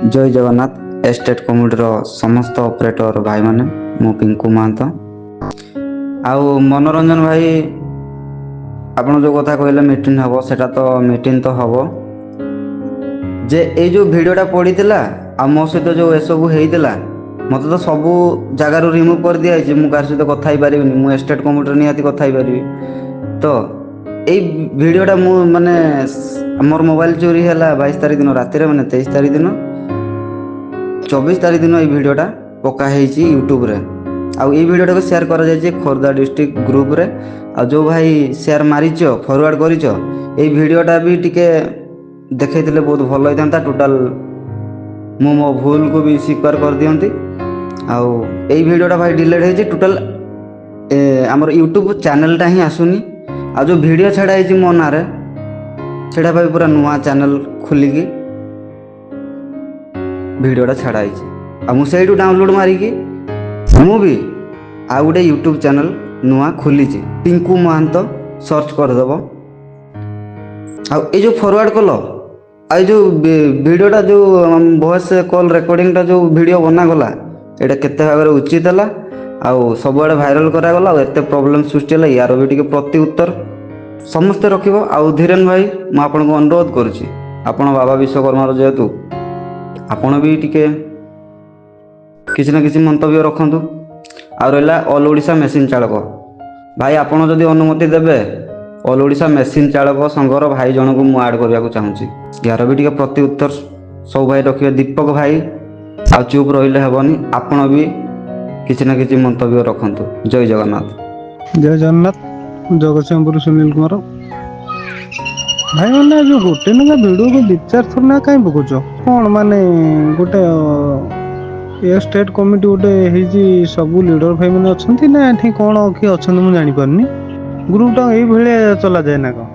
जय जगन्नाथ एस्टेट कम्युनिटीर समस्त ऑपरेटर भाई माने मु पिंकू महांत आउ मनोरंजन भाई आपण जो कथा कहले मीटिंग हम सेटा तो मीटिंग तो हम जे ए जो वीडियोटा पड़ीला आ मो सहित जो एसबू होता मत तो सबू जगार रिमूव कर दिखाई मुझे कार सहित कथा पारि मुझे एस्टेट कम्युनिटी निहाती कथा पारि तो यही वीडियोटा मु माने मोर मोबाइल चोरी है 22 तारीख दिन राति मैंने 23 तारीख दिन 24 तारीख दिन ये वीडियोटा पकाई यूट्यूब रे आउ ये वीडियोटा को शेयर कर खोर्धा डिस्ट्रिक्ट ग्रुप रे आ जो भाई शेयर मारिच फॉरवर्ड करिच ये वीडियोटा भी टिके देखते बहुत भल होता टोटाल मु मो भूल को भी स्वीकार कर दियंती आउ ये वीडियोटा भाई डिलीट होती टोटाल आमर यूट्यूब चैनलटा ही आसुनी आ जो वीडियो छाड़ा मो ना सेटा भाई पूरा नुआ चैनल खोलिकी वीडियोटा छाड़ाई आ मुझे डाउनलोड मारिकी मु भी आ गोटे यूट्यूब चैनल नुआ खोली पिंकू महांत सर्च करदेव आ जो फॉरवर्ड कल आ जो वीडियोटा जो वॉइस कॉल रिकॉर्डिंगटा जो वीडियो बनागला यहाँ केते भाव उचित है आउ सबुआड़े भाइराल करागला एते प्रोब्लेम सृष्टि है यार भी टिके प्रति उत्तर समस्ते रखिब आउ धीरेन भाई मुझे आपको अनुरोध करुच्ची आपण बाबा विश्वकर्मार जेहेतु आपण भी टिके किसी ना किसी मंतव्य रखु आ रहा ऑल ओडिशा मेसीन चालक भाई आपड़ जदि अनुमति देवे ऑल ओडिशा मेसीन चालक संघर भाई जन को मुझे आड करने को चाहूँगी यार भी टिके प्रति उत्तर सब भाई रखिए दीपक भाई आ चुप रही हेनी आपण भी किसी ना किसी मंतव्य रखु जय जगन्नाथ जगतसिंहपुर सुनील कुमार भाई मैंने जो गोटे ना वीडियो को विचार थोड़ा ना कहीं पकाच कौन माने गोटे स्टेट कमिटी गोटे सबू लीडर भाई मैंने अच्छा ना ये कौन किए अच्छा मुझे जापारे ग्रुपटा ये चला जाए ना कौन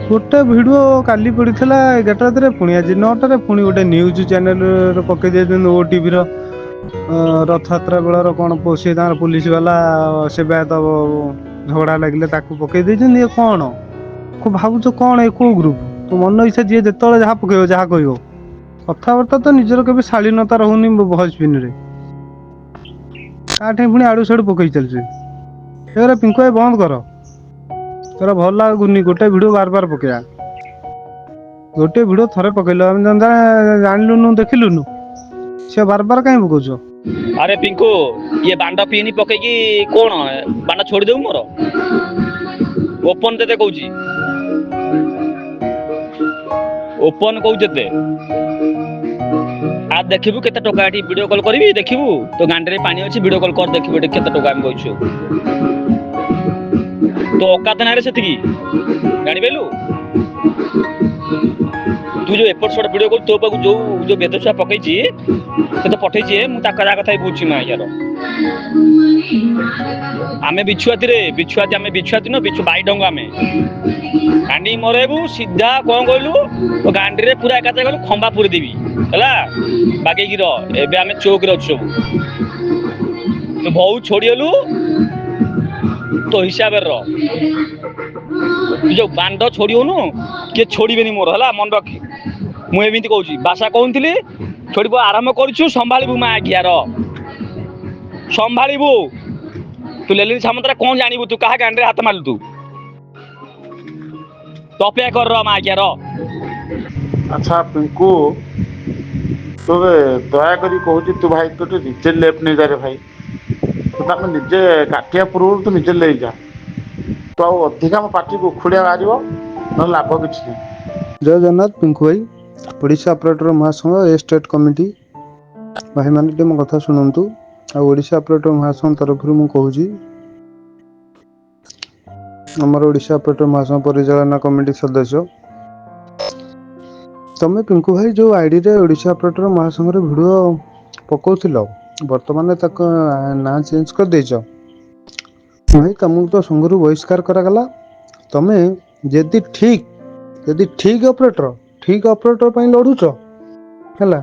गोटे वीडियो काली पड़ी 11 राति पुणी आज 9टार पुणी गोटे न्यूज चैनल पकई दे ओटीवी रथ यात्रा बेलर कौन सी पुलिस वाला सेवायत झगड़ा लगे पकई दे कौन को भावुच कौन ये कौ ग्रुप तो मन इच्छा जी जो जहाँ पकड़ जहाँ कह कथबार्ता तो निजर के शालीनता रोनी भजपिन काठी पुणी आड़ू साड़ू पकई चलते पिंकु भाई बंद कर तोरा भल लगुनि गोटे वीडियो बार बार पकड़ा गोटे वीडियो थरे पकड़ जानलुनु देखिलुनु से बार बार कहीं पकाच अरे पिंकू ये बांडा पीनी पकईकी कौन बांडा छोड़ देऊ मोर ओपन देते कहूँ ओपन कहते आ देखिबू केते टका एठी वीडियो कॉल करबी देखिबू तो गांडे पानी अच्छी वीडियो कॉल कर देखिबू एठी केते टका हम कहू तो औकात ना रे सेतिकी जानि बेलु तू जो एपट शॉट वीडियो कॉल तो पाकू जो बेदछा पकईची से तो पठेई छे मु ताका कथा ही बुझी मा यार आमे बिछुआती आमे बिछुआती न बिछु बाई डंग आमे गांडी मरेबू सीधा कौन कहलु तो गांडी रे पूरा एकाते कहलु खंबा पूरी देबी हला बागेकी रो एबे आमे चौक रे अछु तो बहुत छोड़ियलु तो हिसाब रो जो बांड छोड़ियोनु के छोड़ीबेनी मोर हला मन रख मु एमिति कहूची भाषा कहूनथिली छोड़ब आरंभ करूछु संभाळिबू मा आज्ञार संभाळिबू तू लेलिन सामंतरा कौन जानबू तू कहा गांडे हाथ मारलु तू तपे कर मा आज्ञार अच्छा पिंकू तो दया करी कहूची तू भाई तो निजे लेफ्ट नहीं जा रे भाई तो आम निजे काटिया पूर्व तू निजे ले जा तो आउ अधिका मो पार्टी को उखुड़िया बाहर न लाभ किसी जय जगन्नाथ पिंकू भाई ओडिशा ऑपरेटर महासंघ स्टेट कमिटी भाई मैंने मो कथा शुणु आ ओडिशा ऑपरेटर महासंघ तरफ मु कहूँ आमर ओडिशा ऑपरेटर महासंघ परिचालना कमिटी सदस्य तमें पिंकू भाई जो आईडी रे ओडिशा ऑपरेटर महासंघ रे वीडियो पकाउथिलो वर्तमान तक ना चेंज कर देछ भाई तुमको तो संघ रु बहिष्कार करागला तमें यदि ठीक ऑपरेटर पई लड़ुच है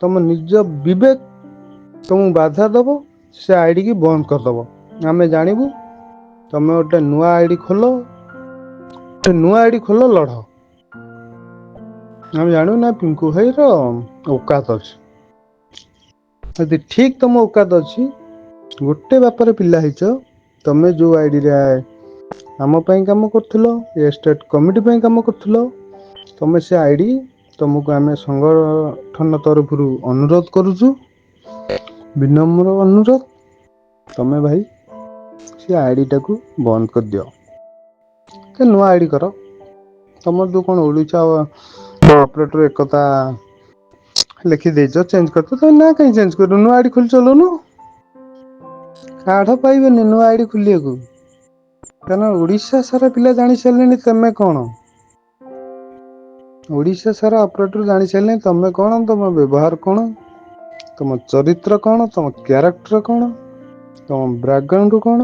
तुम निज विवेक तुम बाधा दब से आईडी की बंद करदब आमे जानबू तुम गोटे नुआ आईडी खोल लड़ ଆମେ ଜାଣିବୁ ନା ପିଙ୍କୁ ଭାଇର ଔକାତ ଅଛି। ଯଦି ଠିକ ତମ ଔକାତ ଅଛି, ଗୋଟେ ବାପରେ ପିଲା ହେଇଛ, ତମେ ଯୋଉ ଆଇଡିରେ ଆମ ପାଇଁ କାମ କରୁଥିଲ, ଏ ଷ୍ଟେଟ୍ କମିଟି ପାଇଁ କାମ କରୁଥିଲ, ତମେ ସେ ଆଇଡି ତମକୁ ଆମେ ସଂଗଠନ ତରଫରୁ ଅନୁରୋଧ କରୁଛୁ, ବିନମ୍ର ଅନୁରୋଧ, ତମେ ଭାଇ ସେ ଆଇଡିଟାକୁ ବନ୍ଦ କରିଦିଅ, ନୂଆ ଆଇଡି କର। ତମର ଯୋଉ କଣ ଓଡ଼ିଶା ଅପରେଟର ଏକତା ଲେଖିଦେଇଛ, ଚେଞ୍ଜ କରିଛ, ତମେ ନା କାହିଁ ଚେଞ୍ଜ କରିବ? ନୂଆ ଆଇଡି ଖୋଲି ଚଲଉନ। କାଢ ପାଇବେନି ନୂଆ ଆଇଡି ଖୋଲିବାକୁ, କାରଣ ଓଡିଶା ସାରା ପିଲା ଜାଣି ସାରିଲେଣି ତମେ କଣ। ଓଡିଶା ସାରା ଅପରେଟର ଜାଣି ସାରିଲେଣି ତମେ କଣ, ତମ ବ୍ୟବହାର କଣ, ତମ ଚରିତ୍ର କଣ, ତମ କ୍ୟାରେକ୍ଟର କଣ, ତମ ବ୍ୟାକଗ୍ରାଉଣ୍ଡ କଣ,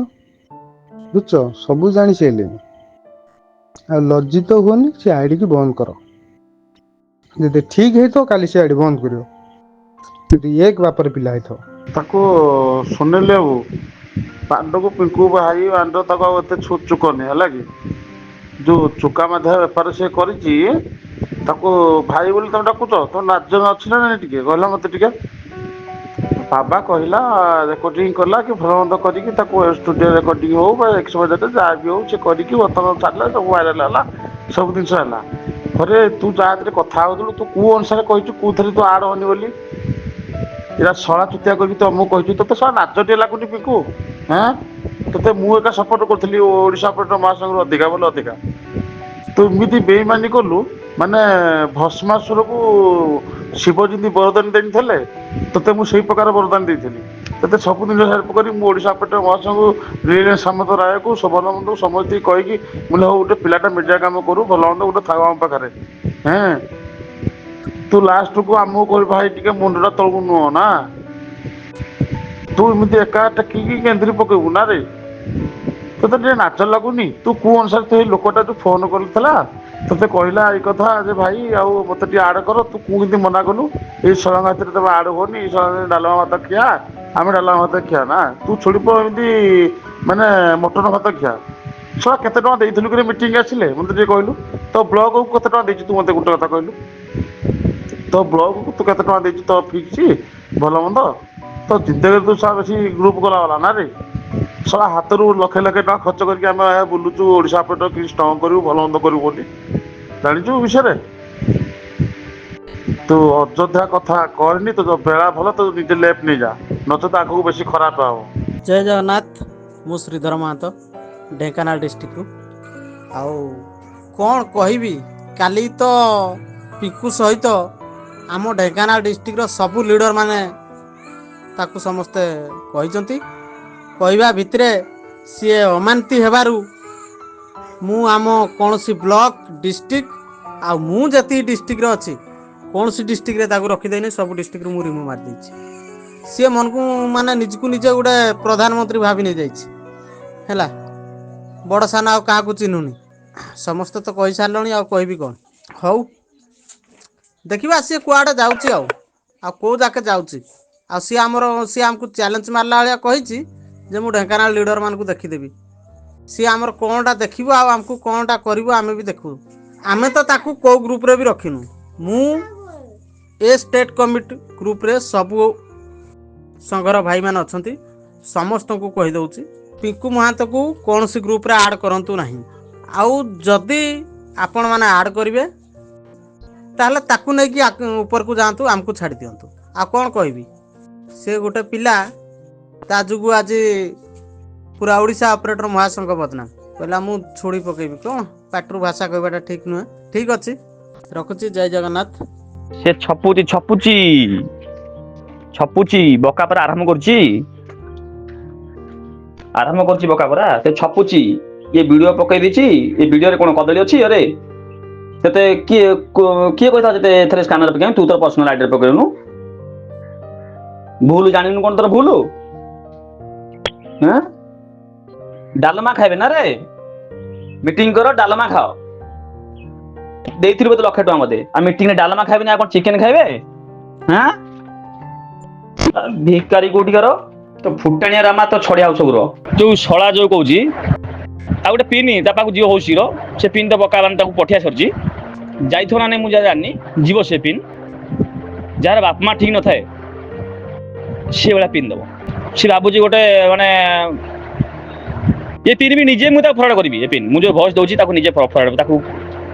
ବୁଝଛ? ସବୁ ଜାଣି ସାରିଲେଣି। ଆଉ ଲଜ୍ଜିତ ହୁଅନି, ସେ ଆଇଡି କି ବନ୍ଦ କର। ଯଦି ଠିକ ହେଇଥିବ କାଲି ସେ ଆଇଡି ବନ୍ଦ କରିବ, ଯଦି ଏକ ବାପରେ ପିଲା ହେଇଥିବ। ତାକୁ ସୁନିଲ ବାବୁ ପାଣ୍ଡକୁ ପିଙ୍କୁ ଭାଇ ଆଣ୍ଡ ତାକୁ ଆଉ ଏତେ ଚୁକନି ହେଲା କି, ଯୋଉ ଚୁକା ମାଧ୍ୟା ବେପାର ସେ କରିଛି, ତାକୁ ଭାଇ ବୋଲି ତମେ ଡାକୁଛ, ତମ ଲାଜ ଅଛି ନା ନାଇଁ ଟିକେ କହିଲା ମତେ ଟିକେ। ବାବା କହିଲା ରେକର୍ଡିଂ କଲା କି ଭଲ ମନ୍ଦ କରିକି ତାକୁ ଷ୍ଟୁଡିଓ ରେକର୍ଡିଂ ହଉ ବା ଯାହା ବି ହଉ ସେ କରିକି ବର୍ତ୍ତମାନ ଛାଡ଼ିଲା, ସବୁ ଭାଇରାଲ ହେଲା, ସବୁ ଜିନିଷ ହେଲା। ଥରେ ତୁ ଯାହା ଥିରେ କଥା ହଉଥିଲୁ, ତୁ କୋଉ ଅନୁସାରେ କହିଛୁ କୋଉଥିରେ ତୁ ଆଡ ହନି ବୋଲି? ଏଇଟା ଶଳା ଚୁତିଆ କରିକି ତମକୁ କହିଛୁ, ତତେ ଶଳା ଲାଜ ଟିକେ ଲାଗୁନି ପିଙ୍କୁ? ହଁ, ତତେ ମୁଁ ଏକା ସପୋର୍ଟ କରୁଥିଲି ଓଡ଼ିଶା ଅପରେଟର ମହାସଂଘରୁ ଅଧିକା ବୋଲି ଅଧିକା। ତୁ ଏମିତି ବେଇମାନି କଲୁ, ମାନେ ଭସ୍ମାସୁରକୁ ଶିବ ଯେମିତି ବରଦାନ ଦେଇଥିଲେ, ତତେ ମୁଁ ସେଇ ପ୍ରକାର ବରଦାନ ଦେଇଥିଲି। ତତେ ସବୁ ଜିନିଷ ହେଲ୍ପ କରି ମୁଁ ଓଡ଼ିଶା ଅପରେଟର ମହାସଂଘକୁ ସାମନ୍ତ ରାୟକୁ ଶୋଭନ ବନ୍ଧୁକୁ ସମସ୍ତଙ୍କୁ କହିକି ମୁଁ ହଉ ଗୋଟେ ପିଲାଟା ମିଡ଼ିଆ କାମ କରୁ, ଭଲ ମନ୍ଦ ଗୋଟେ ଥାଉ ଆମ ପାଖରେ। ହେଁ, ତୁ ଲାଷ୍ଟକୁ ଆମକୁ କହିବୁ ଭାଇ ଟିକେ ମୁଣ୍ଡଟା ତଳକୁ ନୁହଁ ନା, ତୁ ଏମିତି ଏକା ଟେକିକି ଗେନ୍ଧିରି ପକେଇବୁ ନା ରେ? ତତେ ଟିକେ ଲାଜ ଲାଗୁନି? ତୁ କୋଉ ଅନୁସାରେ ତୁ ଏଇ ଲୋକଟା ଯୋଉ ଫୋନ କରିଥିଲା ତତେ କହିଲା ଏଇ କଥା ଯେ ଭାଇ ଆଉ ମତେ ଟିକେ ଆଡ କର, ତୁ କେମିତି ମନା କଲୁ? ଏଇ ଶଳାଙ୍କ ହାତରେ ତମେ ଆଡ ହୁଅନି, ଏଇ ଶଳା ଡାଲମା ଭାତ ଖିଆ, ଆମେ ଡାଲମା ଭାତ ଖିଆ ନା, ତୁ ଛୋଡ଼ିପ ଏମିତି ମାନେ ମଟନ ଭାତ ଖିଆ। ଶଳା କେତେ ଟଙ୍କା ଦେଇଥିଲୁ କିରେ ମିଟିଂ ଆସିଲେ ମତେ ଟିକେ କହିଲୁ? ତୋ ବ୍ଲକକୁ କେତେ ଟଙ୍କା ଦେଇଛୁ ତୁ ମତେ ଗୋଟେ କଥା କହିଲୁ? ତୋ ବ୍ଲକକୁ ତୁ କେତେ ଟଙ୍କା ଦେଇଛୁ ତୋ ଫିକ୍ସ ଭଲ ମନ୍ଦ? ତ ଜିନ୍ଦଗିରେ ତୁ ଶଳା ବେଶୀ ଗ୍ରୁପ କଲା ବାଲା ନା ରେ? ଶଳା ହାତରୁ ଲକ୍ଷେ ଲକ୍ଷେ ଟଙ୍କା ଖର୍ଚ୍ଚ କରିକି ଆମେ ବୁଲୁଛୁ ଓଡ଼ିଶା ଅପରେଟର କି ଷ୍ଟ୍ରଙ୍ଗ କରିବୁ, ଭଲ ମନ୍ଦ କରିବୁ ବୋଲି। ଜାଣିଛୁ ବିଷୟରେ? ତୁ ଅଯୋଧ୍ୟା କଥା କହନି, ତୋ ବେଳା ଭଲ, ତୁ ନିଜେ ଲେଫ୍ଟ ନେଇଯା, ନଚେତ ଆଗକୁ ବେଶୀ ଖରାପ ହବ। ଜୟ ଜଗନ୍ନାଥ। ମୁଁ ଶ୍ରୀଧର ମହାନ୍ତ, ଢେଙ୍କାନାଳ ଡିଷ୍ଟ୍ରିକ୍ଟରୁ। ଆଉ କ'ଣ କହିବି, କାଲି ତ ପିକୁ ସହିତ ଆମ ଢେଙ୍କାନାଳ ଡିଷ୍ଟ୍ରିକ୍ଟର ସବୁ ଲିଡର ମାନେ ତାକୁ ସମସ୍ତେ କହିଛନ୍ତି। କହିବା ଭିତରେ ସିଏ ଅମାନତି ହେବାରୁ ମୁଁ ଆମ କୌଣସି ବ୍ଲକ, ଡିଷ୍ଟ୍ରିକ୍ଟ ଆଉ ମୁଁ ଯେତିକି ଡିଷ୍ଟ୍ରିକ୍ଟରେ ଅଛି କୌଣସି ଡିଷ୍ଟ୍ରିକ୍ଟରେ ତାକୁ ରଖିଦେଇନି, ସବୁ ଡିଷ୍ଟ୍ରିକ୍ଟରୁ ମୁଁ ରିମୁଭ୍ ମାରିଦେଇଛି। ସିଏ ମନକୁ ମାନେ ନିଜକୁ ନିଜେ ଗୋଟେ ପ୍ରଧାନମନ୍ତ୍ରୀ ଭାବି ନେଇଯାଇଛି ହେଲା। ବଡ଼ ସାନ ଆଉ କାହାକୁ ଚିହ୍ନୁନି, ସମସ୍ତେ ତ କହିସାରିଲଣି ଆଉ କହିବି କ'ଣ? ହଉ ଦେଖିବା ସିଏ କୁଆଡ଼େ ଯାଉଛି, ଆଉ କେଉଁ ଯାକେ ଯାଉଛି। ଆଉ ସିଏ ଆମକୁ ଚ୍ୟାଲେଞ୍ଜ ମାରିଲା ଭଳିଆ କହିଛି ଯେ ମୁଁ ଢେଙ୍କାନାଳ ଲିଡର ମାନଙ୍କୁ ଦେଖିଦେବି। ସିଏ ଆମର କ'ଣଟା ଦେଖିବୁ, ଆଉ ଆମକୁ କ'ଣଟା କରିବୁ ଆମେ ବି ଦେଖୁ। ଆମେ ତ ତାକୁ କେଉଁ ଗ୍ରୁପରେ ବି ରଖିନୁ। ମୁଁ ଏ ଷ୍ଟେଟ୍ କମିଟି ଗ୍ରୁପରେ ସବୁ ସଂଘର ଭାଇମାନେ ଅଛନ୍ତି, ସମସ୍ତଙ୍କୁ କହିଦେଉଛି ପିଙ୍କୁ ମହାନ୍ତକୁ କୌଣସି ଗ୍ରୁପରେ ଆଡ଼୍ କରନ୍ତୁ ନାହିଁ। ଆଉ ଯଦି ଆପଣମାନେ ଆଡ଼୍ କରିବେ ତାହେଲେ ତାକୁ ନେଇକି ଉପରକୁ ଯାଆନ୍ତୁ, ଆମକୁ ଛାଡ଼ି ଦିଅନ୍ତୁ। ଆଉ କ'ଣ କହିବି, ସେ ଗୋଟେ ପିଲା, ତା ଯୋଗୁଁ ଆଜି ପୁରା ଓଡ଼ିଶା ଅପରେଟର ମହାସଂଘ ବଦନାମ। କହିଲା ମୁଁ ଛୁଡ଼ି ପକେଇବି। କ'ଣ ପାଟିରୁ ଭାଷା କହିବାଟା ଠିକ୍ ନୁହେଁ। ଠିକ୍ ଅଛି, ରଖୁଛି। ଜୟ ଜଗନ୍ନାଥ। ସେ ଛପୁଛି ବକା ପରା ଆରମ୍ଭ କରୁଛି ବକା ପରା। ସେ ଛପୁଛି, ଇଏ ଭିଡିଓ ପକେଇ ଦେଇଛି। ଏ ଭିଡିଓରେ କ'ଣ କଦଳୀ ଅଛି? ଆରେ ତତେ କିଏ କହିଥିଲା ଯେତେ ଏଥିରେ ସ୍କାନର ପକେଇବାକୁ? ତୁ ତୋର ପର୍ସନାଲ ଆଇଡିରେ ପକେଇଲୁନୁ। ଭୁଲ ଜାଣିନୁ କ'ଣ ତୋର ଭୁଲ? ଡାଲମା ଖାଇବେ ନା ରେ? ମିଟିଂ କର, ଡାଲମା ଖାଅ। ଦେଇଥିଲୁ ବୋଧେ ଲକ୍ଷେ ଟଙ୍କା ମତେ, ଆଉ ମିଟିଂରେ ଡାଲମା ଖାଇବେନି ଆଉ କ'ଣ ଚିକେନ ଖାଇବେ? ଭିକାରୀ କୋଉଠିକାର, ତ ଫୁଟାଣିଆ ରାମା ତ ଛଡିଆ ଆଉ ସବୁର ଯୋଉ ଶଳା ଯୋଉ କହୁଛି, ଆଉ ଗୋଟେ ପିନି ତା ପାଖକୁ ଯିବ ହଉଛି ସେ ପିନ୍ ତ ବକା ତାକୁ ପଠିଆ ସରିଛି। ଯାଇଥିବ ନା ନାଇଁ ମୁଁ ଯାହା ଜାଣିନି, ଯିବ ସେ ପିନ୍, ଯାହାର ବାପା ମା ଠିକ ନଥାଏ ସେ ଭଳିଆ ପିନ୍ ଦବ। ସେ ଭାବୁଛି ଗୋଟେ ମାନେ ଏ ପିନ୍ ବି ନିଜେ ମୁଁ ତାକୁ ଫରୱାର୍ଡ କରିବି। ଏ ପିନ୍ ମୁଁ ଯୋଉ ଭଏସ୍ ଦଉଛି ତାକୁ ନିଜେ ଫରୱାର୍ଡ, ତାକୁ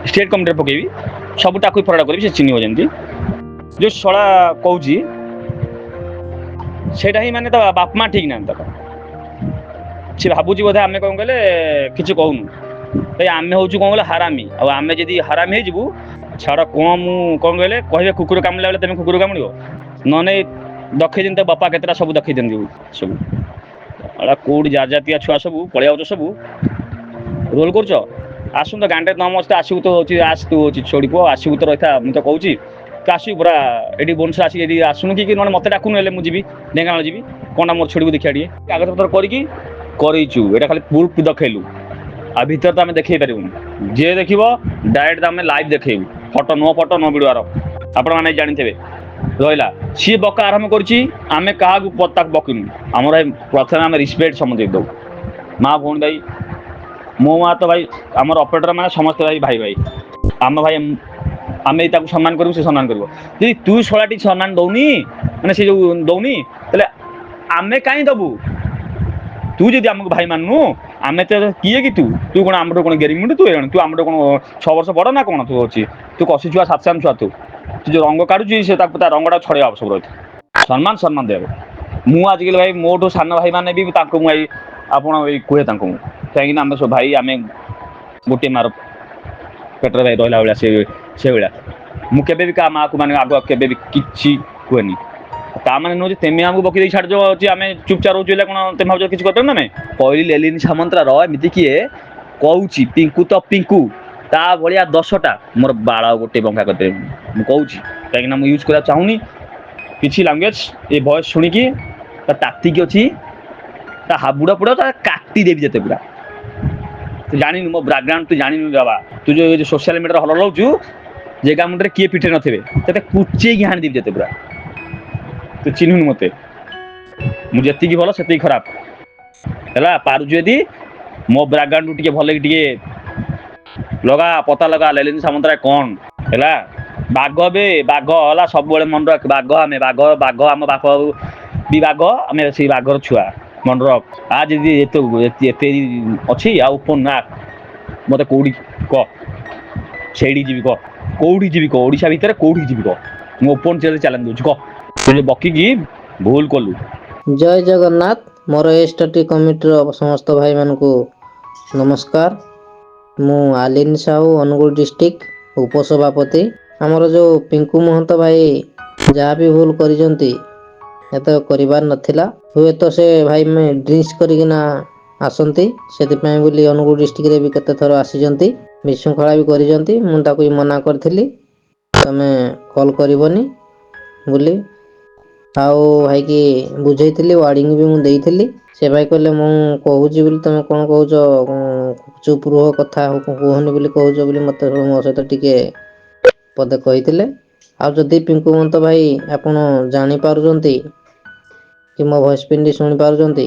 ଷ୍ଟେଟ୍ କମିଟିରେ ପକେଇବି, ସବୁ ତାକୁ ଫରୱାର୍ଡ କରିବି, ସେ ଚିହ୍ନିବ ଯେମିତି। ଯୋଉ ଶଳା କହୁଛି ସେଇଟା ହିଁ ମାନେ ତା ବାପା ମା ଠିକ ନାହାନ୍ତି ତାର। ସେ ଭାବୁଛି ବୋଧେ ଆମେ କଣ କହିଲେ କିଛି କହୁନୁ, ଭାଇ ଆମେ ହଉଛୁ କଣ କହିଲେ ହାରାମି, ଆଉ ଆମେ ଯଦି ହାରାମି ହେଇଯିବୁ ଛାଡ଼ କଣ ମୁଁ କଣ କହିଲେ କହିବେ କୁକୁର କାମୁଡ଼ିଲା ବେଳେ ତମେ କୁକୁର କାମୁଡ଼ିବ, ନହେଲେ ଦେଖେଇ ଦିଅନ୍ତି ବାପା କେତେଟା ସବୁ ଦେଖେଇ ଦିଅନ୍ତି ସବୁ। କୋଉଠି ଜାତିଆ ଛୁଆ ସବୁ ପଳେଇ ଆଉଛ ସବୁ ରୋଲ କରୁଛ। ଆସୁନ ତ ଗାଣ୍ଡେ ନମସ୍ତେ ଆସିବୁ ତ ହଉଛି ଆସ ତୁ ହଉଛି ଛୋଡ଼ି ପୁଅ ଆସିବୁ ତ ରହିଥା ମୁଁ ତ କହୁଛି ତୁ ଆସିବୁ ପୁରା ଏଠି ଭୁବନେଶ୍ୱର ଆସିକି ଏଠି ଆସୁନୁ କି ନହେଲେ ମୋତେ ଡାକୁନୁ, ହେଲେ ମୁଁ ଯିବି ଢେଙ୍କାନାଳ ଯିବି କଣଟା ମୋର ଛୋଡ଼ିକୁ ଦେଖିବା ଟିକେ କାଗଜପତ୍ର କରିକି କରିଛୁ। ଏଇଟା ଖାଲି ପ୍ରୁଫ୍ ଦେଖେଇଲୁ, ଆଉ ଭିତରେ ତ ଆମେ ଦେଖେଇ ପାରିବୁନି। ଯିଏ ଦେଖିବ ଡାଇରେକ୍ଟ ଆମେ ଲାଇଭ୍ ଦେଖେଇବୁ, ଫଟୋ ନୋ ଭିଡ଼ିଓ ଆର ଆପଣମାନେ ଜାଣିଥିବେ। ରହିଲା ସିଏ ବକା ଆରମ୍ଭ କରିଛି, ଆମେ କାହାକୁ ତାକୁ ବକିନୁ। ଆମର ପ୍ରଥମେ ଆମେ ରିସ୍ପେକ୍ଟ ସମସ୍ତେ ଦେଉ, ମା ଭଉଣୀ ଭାଇ, ମୋ ମା ତ ଭାଇ ଆମର ଅପରେଟର ମାନେ ସମସ୍ତେ ଭାଇ ଭାଇ ଭାଇ ଆମ ଭାଇ, ଆମେ ତାକୁ ସମ୍ମାନ କରିବୁ ସେ ସମ୍ମାନ କରିବ। ଯଦି ତୁ ଶଳାଟି ସମ୍ମାନ ଦଉନି ମାନେ ସେ ଯୋଉ ଦଉନି ତାହେଲେ ଆମେ କାହିଁ ଦବୁ। ତୁ ଯଦି ଆମକୁ ଭାଇ ମାନୁ ଆମେ ତ କିଏ କି ତୁ କଣ ଆମଠୁ କଣ ଗେରିଙ୍ଗ ତୁ ତୁ ଆମଠୁ କଣ 6 ବର୍ଷ ବଡ଼ ନା କଣ ତୁ ଅଛି, ତୁ କଷି ଛୁଆ ସାତସାନ ଛୁଆ ତୁ ଯୋଉ ରଙ୍ଗ କାଢୁଛି ସେ ତାକୁ ତା ରଙ୍ଗଟା ଛଡେଇବା ଆବଶ୍ୟକ ରହିଛି। ସମ୍ମାନ ଦେବେ। ମୁଁ ଆଜିକାଲି ଭାଇ ମୋଠୁ ସାନ ଭାଇ ମାନେ ବି ତାଙ୍କୁ ମୁଁ ଭାଇ ଆପଣ ଏଇ କୁହେ ତାଙ୍କୁ ମୁଁ, କାହିଁକିନା ଆମେ ସବୁ ଭାଇ, ଆମେ ଗୋଟିଏ ମାର ପେଟରେ ଭାଇ ରହିଲା ଭଳିଆ ସେଇଭଳିଆ। ମୁଁ କେବେ ବି କାହା ମାଆକୁ ମାନେ ଆଗୁଆ କେବେ ବି କିଛି କୁହେନି। ତା ମାନେ ନୁହଁ ଯେ ତେମେ ଆମକୁ ବକି ଦେଇ ଛାଡିଛ ଅଛି ଆମେ ଚୁପଚାପ ରହୁଛୁ ହେଲେ କଣ ତମେ ଭାବୁଛ କିଛି କରିପାରିବୁ ନା ଆମେ। କହିଲି ଲେଲିନି ସାମନ୍ତରାର ଏମିତି କିଏ କହୁଛି ପିଙ୍କୁ ତ ପିଙ୍କୁ ତା ଭଳିଆ 10ଟା ମୋର ବାଳ ଗୋଟେ ବଙ୍କା କରିଦେବି ମୁଁ କହୁଛି, କାହିଁକିନା ମୁଁ ୟୁଜ୍ କରିବାକୁ ଚାହୁଁନି କିଛି ଲାଙ୍ଗୁଏଜ। ଏ ଭଏସ ଶୁଣିକି ତା ତାତିକି ଅଛି, ତା ହାବୁଡ଼ା ପୁଡ଼ା ତା କାଟି ଦେବି ଯେତେ ପୁରା। ତୁ ଜାଣିନୁ ମୋ ବ୍ୟାକଗ୍ରାଉଣ୍ଡ ତୁ ଜାଣିନୁ ବାବା, ତୁ ଯୋଉ ସୋସିଆଲ ମିଡ଼ିଆରେ ହଲ ରହୁଛୁ ଜାଗା ମୁଣ୍ଡରେ କିଏ ପିଠେଇ ନଥିବେ ତତେ କୁଚେଇକି ହାଣିଦେବି ଯେତେ ପୁରା। ତୁ ଚିହ୍ନୁନୁ ମତେ, ମୁଁ ଯେତିକି ଭଲ ସେତିକି ଖରାପ ହେଲା। ପାରୁଛୁ ଯଦି ମୋ ବ୍ୟାକଗ୍ରାଉଣ୍ଡ ଟିକେ ଭଲକି ଟିକେ ଲଗା ପତା ଲଗା ଲେଲିନ ସାମନ୍ତରାୟ କଣ ହେଲା। ବାଘ ବେ ବାଘ ହେଲା, ସବୁବେଳେ ମନେ ରଖ ବାଘ ଆମେ ବାଘ ଆମ ବାପ ବି ବାଘ, ଆମେ ସେଇ ବାଘର ଛୁଆ ମନେ ରଖ। ଆ ଯଦି ଏତେ ଅଛି ଆଉ ମତେ କୋଉଠି କହ ସେଇଠି ଯିବି କହ, କୋଉଠି ଯିବି କହ, ଓଡିଶା ଭିତରେ କୋଉଠି ଯିବି କହ, ମୁଁ ଓପନ ଚ୍ୟାଲେଞ୍ଜ ଦଉଛି କହ। ତୁ ବକିକି ଭୁଲ କଲୁ। ଜୟ ଜଗନ୍ନାଥ। ମୋର ଏସ୍ଟି କମିଟିର ସମସ୍ତ ଭାଇମାନଙ୍କୁ ନମସ୍କାର। ମୁଁ ଆଲିନ ସାହୁ, ଅନୁଗୁଳ ଡିଷ୍ଟ୍ରିକ୍ଟ ଉପସଭାପତି। ଆମର ଯେଉଁ ପିଙ୍କୁ ମହନ୍ତ ଭାଇ ଯାହା ବି ଭୁଲ କରିଛନ୍ତି ଏତକ କରିବାର ନଥିଲା। ହୁଏତ ସେ ଭାଇ ଡ୍ରିଙ୍କସ୍ କରିକିନା ଆସନ୍ତି, ସେଥିପାଇଁ ବୋଲି ଅନୁଗୁଳ ଡିଷ୍ଟ୍ରିକ୍ଟରେ ବି କେତେ ଥର ଆସିଛନ୍ତି, ବିଶୃଙ୍ଖଳା ବି କରିଛନ୍ତି। ମୁଁ ତାକୁ ବି ମନା କରିଥିଲି ତମେ କଲ୍ କରିବନି ବୋଲି, ଆଉ ଭାଇକି ବୁଝେଇଥିଲି, ୱାର୍ଡିଙ୍ଗ ବି ମୁଁ ଦେଇଥିଲି। ସେ ଭାଇ କହିଲେ ମୁଁ କହୁଛି ବୋଲି ତମେ କଣ କହୁଛ, ଚୁପ୍ ରୁହ କଥା କୁହନି ବୋଲି କହୁଛ ବୋଲି ମତେ ମୋ ସହିତ ଟିକେ ପଦେ କହିଥିଲେ। ଆଉ ଯଦି ପିଙ୍କୁ ମହନ୍ତ ଭାଇ ଆପଣ ଜାଣିପାରୁଛନ୍ତି କି ମୋ ଭଏସ୍ ପିନ୍ଟି ଶୁଣି ପାରୁଛନ୍ତି,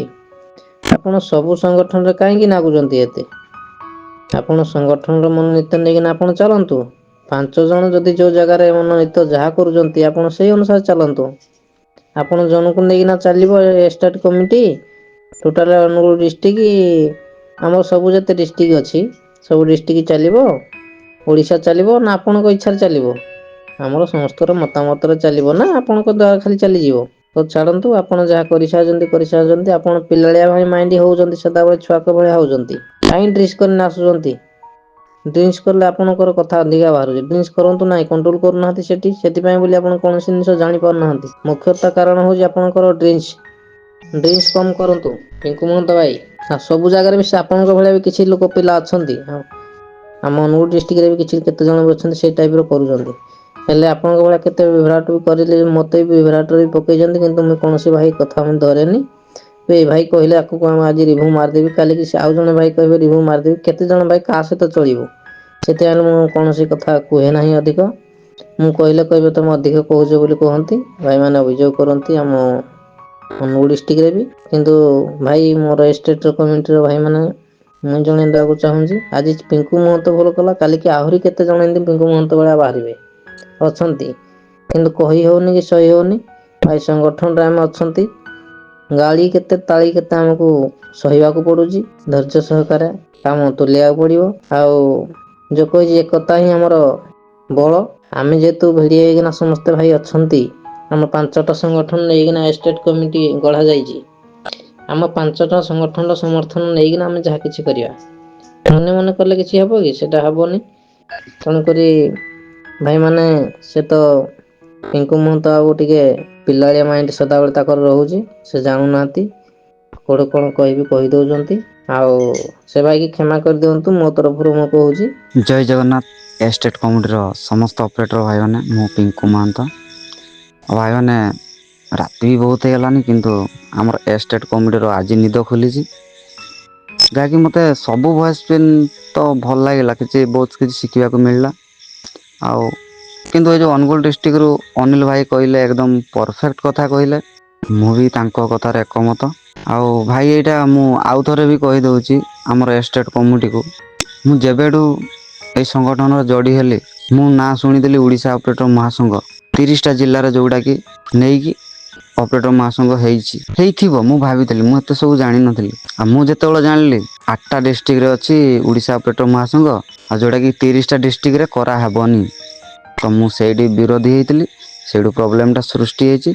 ଆପଣ ସବୁ ସଂଗଠନରେ କାହିଁକି ନାଗୁଛନ୍ତି ଏତେ। ଆପଣ ସଂଗଠନର ମନୋନୀତ ନେଇକିନା ଆପଣ ଚାଲନ୍ତୁ। 5 ଜଣ ଯଦି ଯୋଉ ଜାଗାରେ ମନୋନୀତ ଯାହା କରୁଛନ୍ତି ଆପଣ ସେଇ ଅନୁସାରେ ଚାଲନ୍ତୁ। ଆପଣ ଜଣକୁ ନେଇକିନା ଚାଲିବ estate committee, total Angul district ଆମର ସବୁ ଯେତେ ଡିଷ୍ଟ୍ରିକ୍ଟ ଅଛି ସବୁ ଡିଷ୍ଟ୍ରିକ୍ଟ ଚାଲିବ, ଓଡ଼ିଶା ଚାଲିବ ନା ଆପଣଙ୍କ ଇଚ୍ଛାରେ ଚାଲିବ। ଆମର ସମସ୍ତଙ୍କର ମତାମତରେ ଚାଲିବ ନା ଆପଣଙ୍କ ଦ୍ୱାରା ଖାଲି ଚାଲିଯିବ। ତ ଛାଡନ୍ତୁ, ଆପଣ ଯାହା କରିସାରିଛନ୍ତି। ଆପଣ ପିଲାଳିଆ ଭାଇ ମାଇଣ୍ଡ ହଉଛନ୍ତି ସଦାବେଳେ ଛୁଆଙ୍କ ଭଳିଆ ହଉଛନ୍ତି। କାହିଁ ଡ୍ରିଙ୍କସ୍ କରିକିନା ଆସୁଛନ୍ତି। ଡ୍ରିଙ୍କସ୍ କଲେ ଆପଣଙ୍କର କଥା ଅଧିକା ବାହାରୁଛି। ଡ୍ରିଙ୍କସ୍ କରନ୍ତୁ ନାହିଁ, କଣ୍ଟ୍ରୋଲ କରୁନାହାନ୍ତି ସେଠି, ସେଥିପାଇଁ ବୋଲି ଆପଣ କୌଣସି ଜିନିଷ ଜାଣି ପାରୁନାହାନ୍ତି। ମୁଖ୍ୟତଃ କାରଣ ହଉଛି ଆପଣଙ୍କର ଡ୍ରିଙ୍କସ୍ କମ କରନ୍ତୁ ପିଙ୍କୁ ମହନ୍ତ ଭାଇ। ସବୁ ଜାଗାରେ ବି ସେ ଆପଣଙ୍କ ଭଳିଆ ବି କିଛି ଲୋକ ପିଲା ଅଛନ୍ତି। ଆମ ଅନୁଗୁଳ ଡିଷ୍ଟ୍ରିକ୍ଟରେ ବି କେତେ ଜଣ ବି ଅଛନ୍ତି ସେଇ ଟାଇପର କରୁଛନ୍ତି। ହେଲେ ଆପଣଙ୍କ ଭଳିଆ କେତେ ବିଭ୍ରାଟ ବି କରିଲେ ମତେ ବି ବିଭ୍ରାଟରେ ବି ପକେଇଛନ୍ତି, କିନ୍ତୁ ମୁଁ କୌଣସି ଭାଇ କଥା ମୁଁ ଧରେନି। ଏଇ ଭାଇ କହିଲେ ଆକୁ ଆମେ ଆଜି ରିଭ୍ୟୁ ମାରିଦେବି, କାଲିକି ସେ ଆଉ ଜଣେ ଭାଇ କହିବେ ରିଭ୍ୟୁ ମାରିଦେବି। କେତେ ଜଣ ଭାଇ କାହା ସହିତ ଚଳିବ, ସେଥିପାଇଁ ମୁଁ କୌଣସି କଥା କୁହେ ନାହିଁ ଅଧିକ। ମୁଁ କହିଲେ କହିବେ ତମେ ଅଧିକ କହୁଛ ବୋଲି କୁହନ୍ତି, ଭାଇମାନେ ଅଭିଯୋଗ କରନ୍ତି ଆମ ଅନୁଗୁଳ ଡିଷ୍ଟ୍ରିକ୍ଟରେ ବି। କିନ୍ତୁ ଭାଇ ମୋର ଏଷ୍ଟେଟ୍ କମିଟିର ଭାଇମାନେ ମୁଁ ଜଣେଇ ଦେବାକୁ ଚାହୁଁଛି, ଆଜି ପିଙ୍କୁ ମହନ୍ତ ଭଲ କଲା, କାଲିକି ଆହୁରି କେତେ ଜଣ ଏମିତି ପିଙ୍କୁ ମହନ୍ତ ଭଳିଆ ବାହାରିବେ ଅଛନ୍ତି, କିନ୍ତୁ କହି ହେଉନି କି ସହି ହେଉନି। ଭାଇ ସଂଗଠନରେ ଆମେ ଅଛନ୍ତି, ଗାଳି କେତେ ତାଳି କେତେ ଆମକୁ ସହିବାକୁ ପଡୁଛି, ଧୈର୍ଯ୍ୟ ସହକାରେ କାମ ତୁଲେଇବାକୁ ପଡିବ। ଆଉ ଯୋଉ କହିଛି ଏକତା ହିଁ ଆମର ବଳ। ଆମେ ଯେହେତୁ ଭିଡି ହେଇକିନା ସମସ୍ତେ ଭାଇ ଅଛନ୍ତି, ଆମ 5ଟା ସଂଗଠନ ନେଇକିନା ଷ୍ଟେଟ କମିଟି ଗଢା ଯାଇଛି। ଆମ 5ଟା ସଂଗଠନର ସମର୍ଥନ ନେଇକିନା ଆମେ ଯାହା କିଛି କରିବା, ମନେ ମନେ କଲେ କିଛି ହବ କି? ସେଟା ହବନି। ତେଣୁକରି ଭାଇମାନେ, ସେ ତ ପିଙ୍କୁ ମହନ୍ତ ଆଉ ଟିକେ ପିଲାଳିଆ ମାଇଣ୍ଡ ସଦାବେଳେ ତାଙ୍କର ରହୁଛି, ସେ ଜାଣୁନାହାନ୍ତି, କୋଉଠି କଣ କହିବି କହି ଦଉଛନ୍ତି। ଆଉ ସେ ଭାଇକି କ୍ଷମା କରିଦିଅନ୍ତୁ, ମୋ ତରଫରୁ ମୁଁ କହୁଛି। ଜୟ ଜଗନ୍ନାଥ। ଏଷ୍ଟେଟ୍ କମିଟିର ସମସ୍ତ ଅପରେଟର ଭାଇମାନେ, ମୁଁ ପିଙ୍କୁ ମହାନ୍ତ। ଭାଇମାନେ, ରାତି ବି ବହୁତ ହେଇଗଲାନି, କିନ୍ତୁ ଆମର ଏଷ୍ଟେଟ୍ କମିଟିର ଆଜି ନିଦ ଖୋଲିଛି, ଯାହାକି ମୋତେ ସବୁ ଭଏସ୍ ପିନ୍ ତ ଭଲ ଲାଗିଲା, ବହୁତ କିଛି ଶିଖିବାକୁ ମିଳିଲା। ଆଉ କିନ୍ତୁ ଏ ଯେଉଁ ଅନୁଗୁଳ ଡିଷ୍ଟ୍ରିକ୍ଟରୁ ଅନିଲ ଭାଇ କହିଲେ, ଏକଦମ ପରଫେକ୍ଟ କଥା କହିଲେ, ମୁଁ ବି ତାଙ୍କ କଥାରେ ଏକମତ। ଆଉ ଭାଇ, ଏଇଟା ମୁଁ ଆଉ ଥରେ ବି କହିଦେଉଛି ଆମର ଏଷ୍ଟେଟ୍ କମିଟିକୁ, ମୁଁ ଯେବେଠୁ এই ସଂଗଠନରେ ଯୋଡ଼ି ହେଲି, ମୁଁ ନାଁ ଶୁଣିଥିଲି ଓଡ଼ିଶା ଅପରେଟର ମହାସଂଘ 30ଟା ଜିଲ୍ଲାରେ, ଯେଉଁଟାକି ନେଇକି ଅପରେଟର ମହାସଂଘ ହେଇଥିବ ମୁଁ ଭାବିଥିଲି, ମୁଁ ଏତେ ସବୁ ଜାଣିନଥିଲି। ଆଉ ମୁଁ ଯେତେବେଳେ ଜାଣିଲି 8ଟା ଡିଷ୍ଟ୍ରିକ୍ଟରେ ଅଛି ଓଡ଼ିଶା ଅପରେଟର ମହାସଂଘ, ଆଉ ଯେଉଁଟାକି 30ଟା ଡିଷ୍ଟ୍ରିକ୍ଟରେ କରାହେବନି, ତ ମୁଁ ସେଇଠି ବିରୋଧୀ ହେଇଥିଲି, ସେଇଠୁ ପ୍ରୋବ୍ଲେମଟା ସୃଷ୍ଟି ହେଇଛି।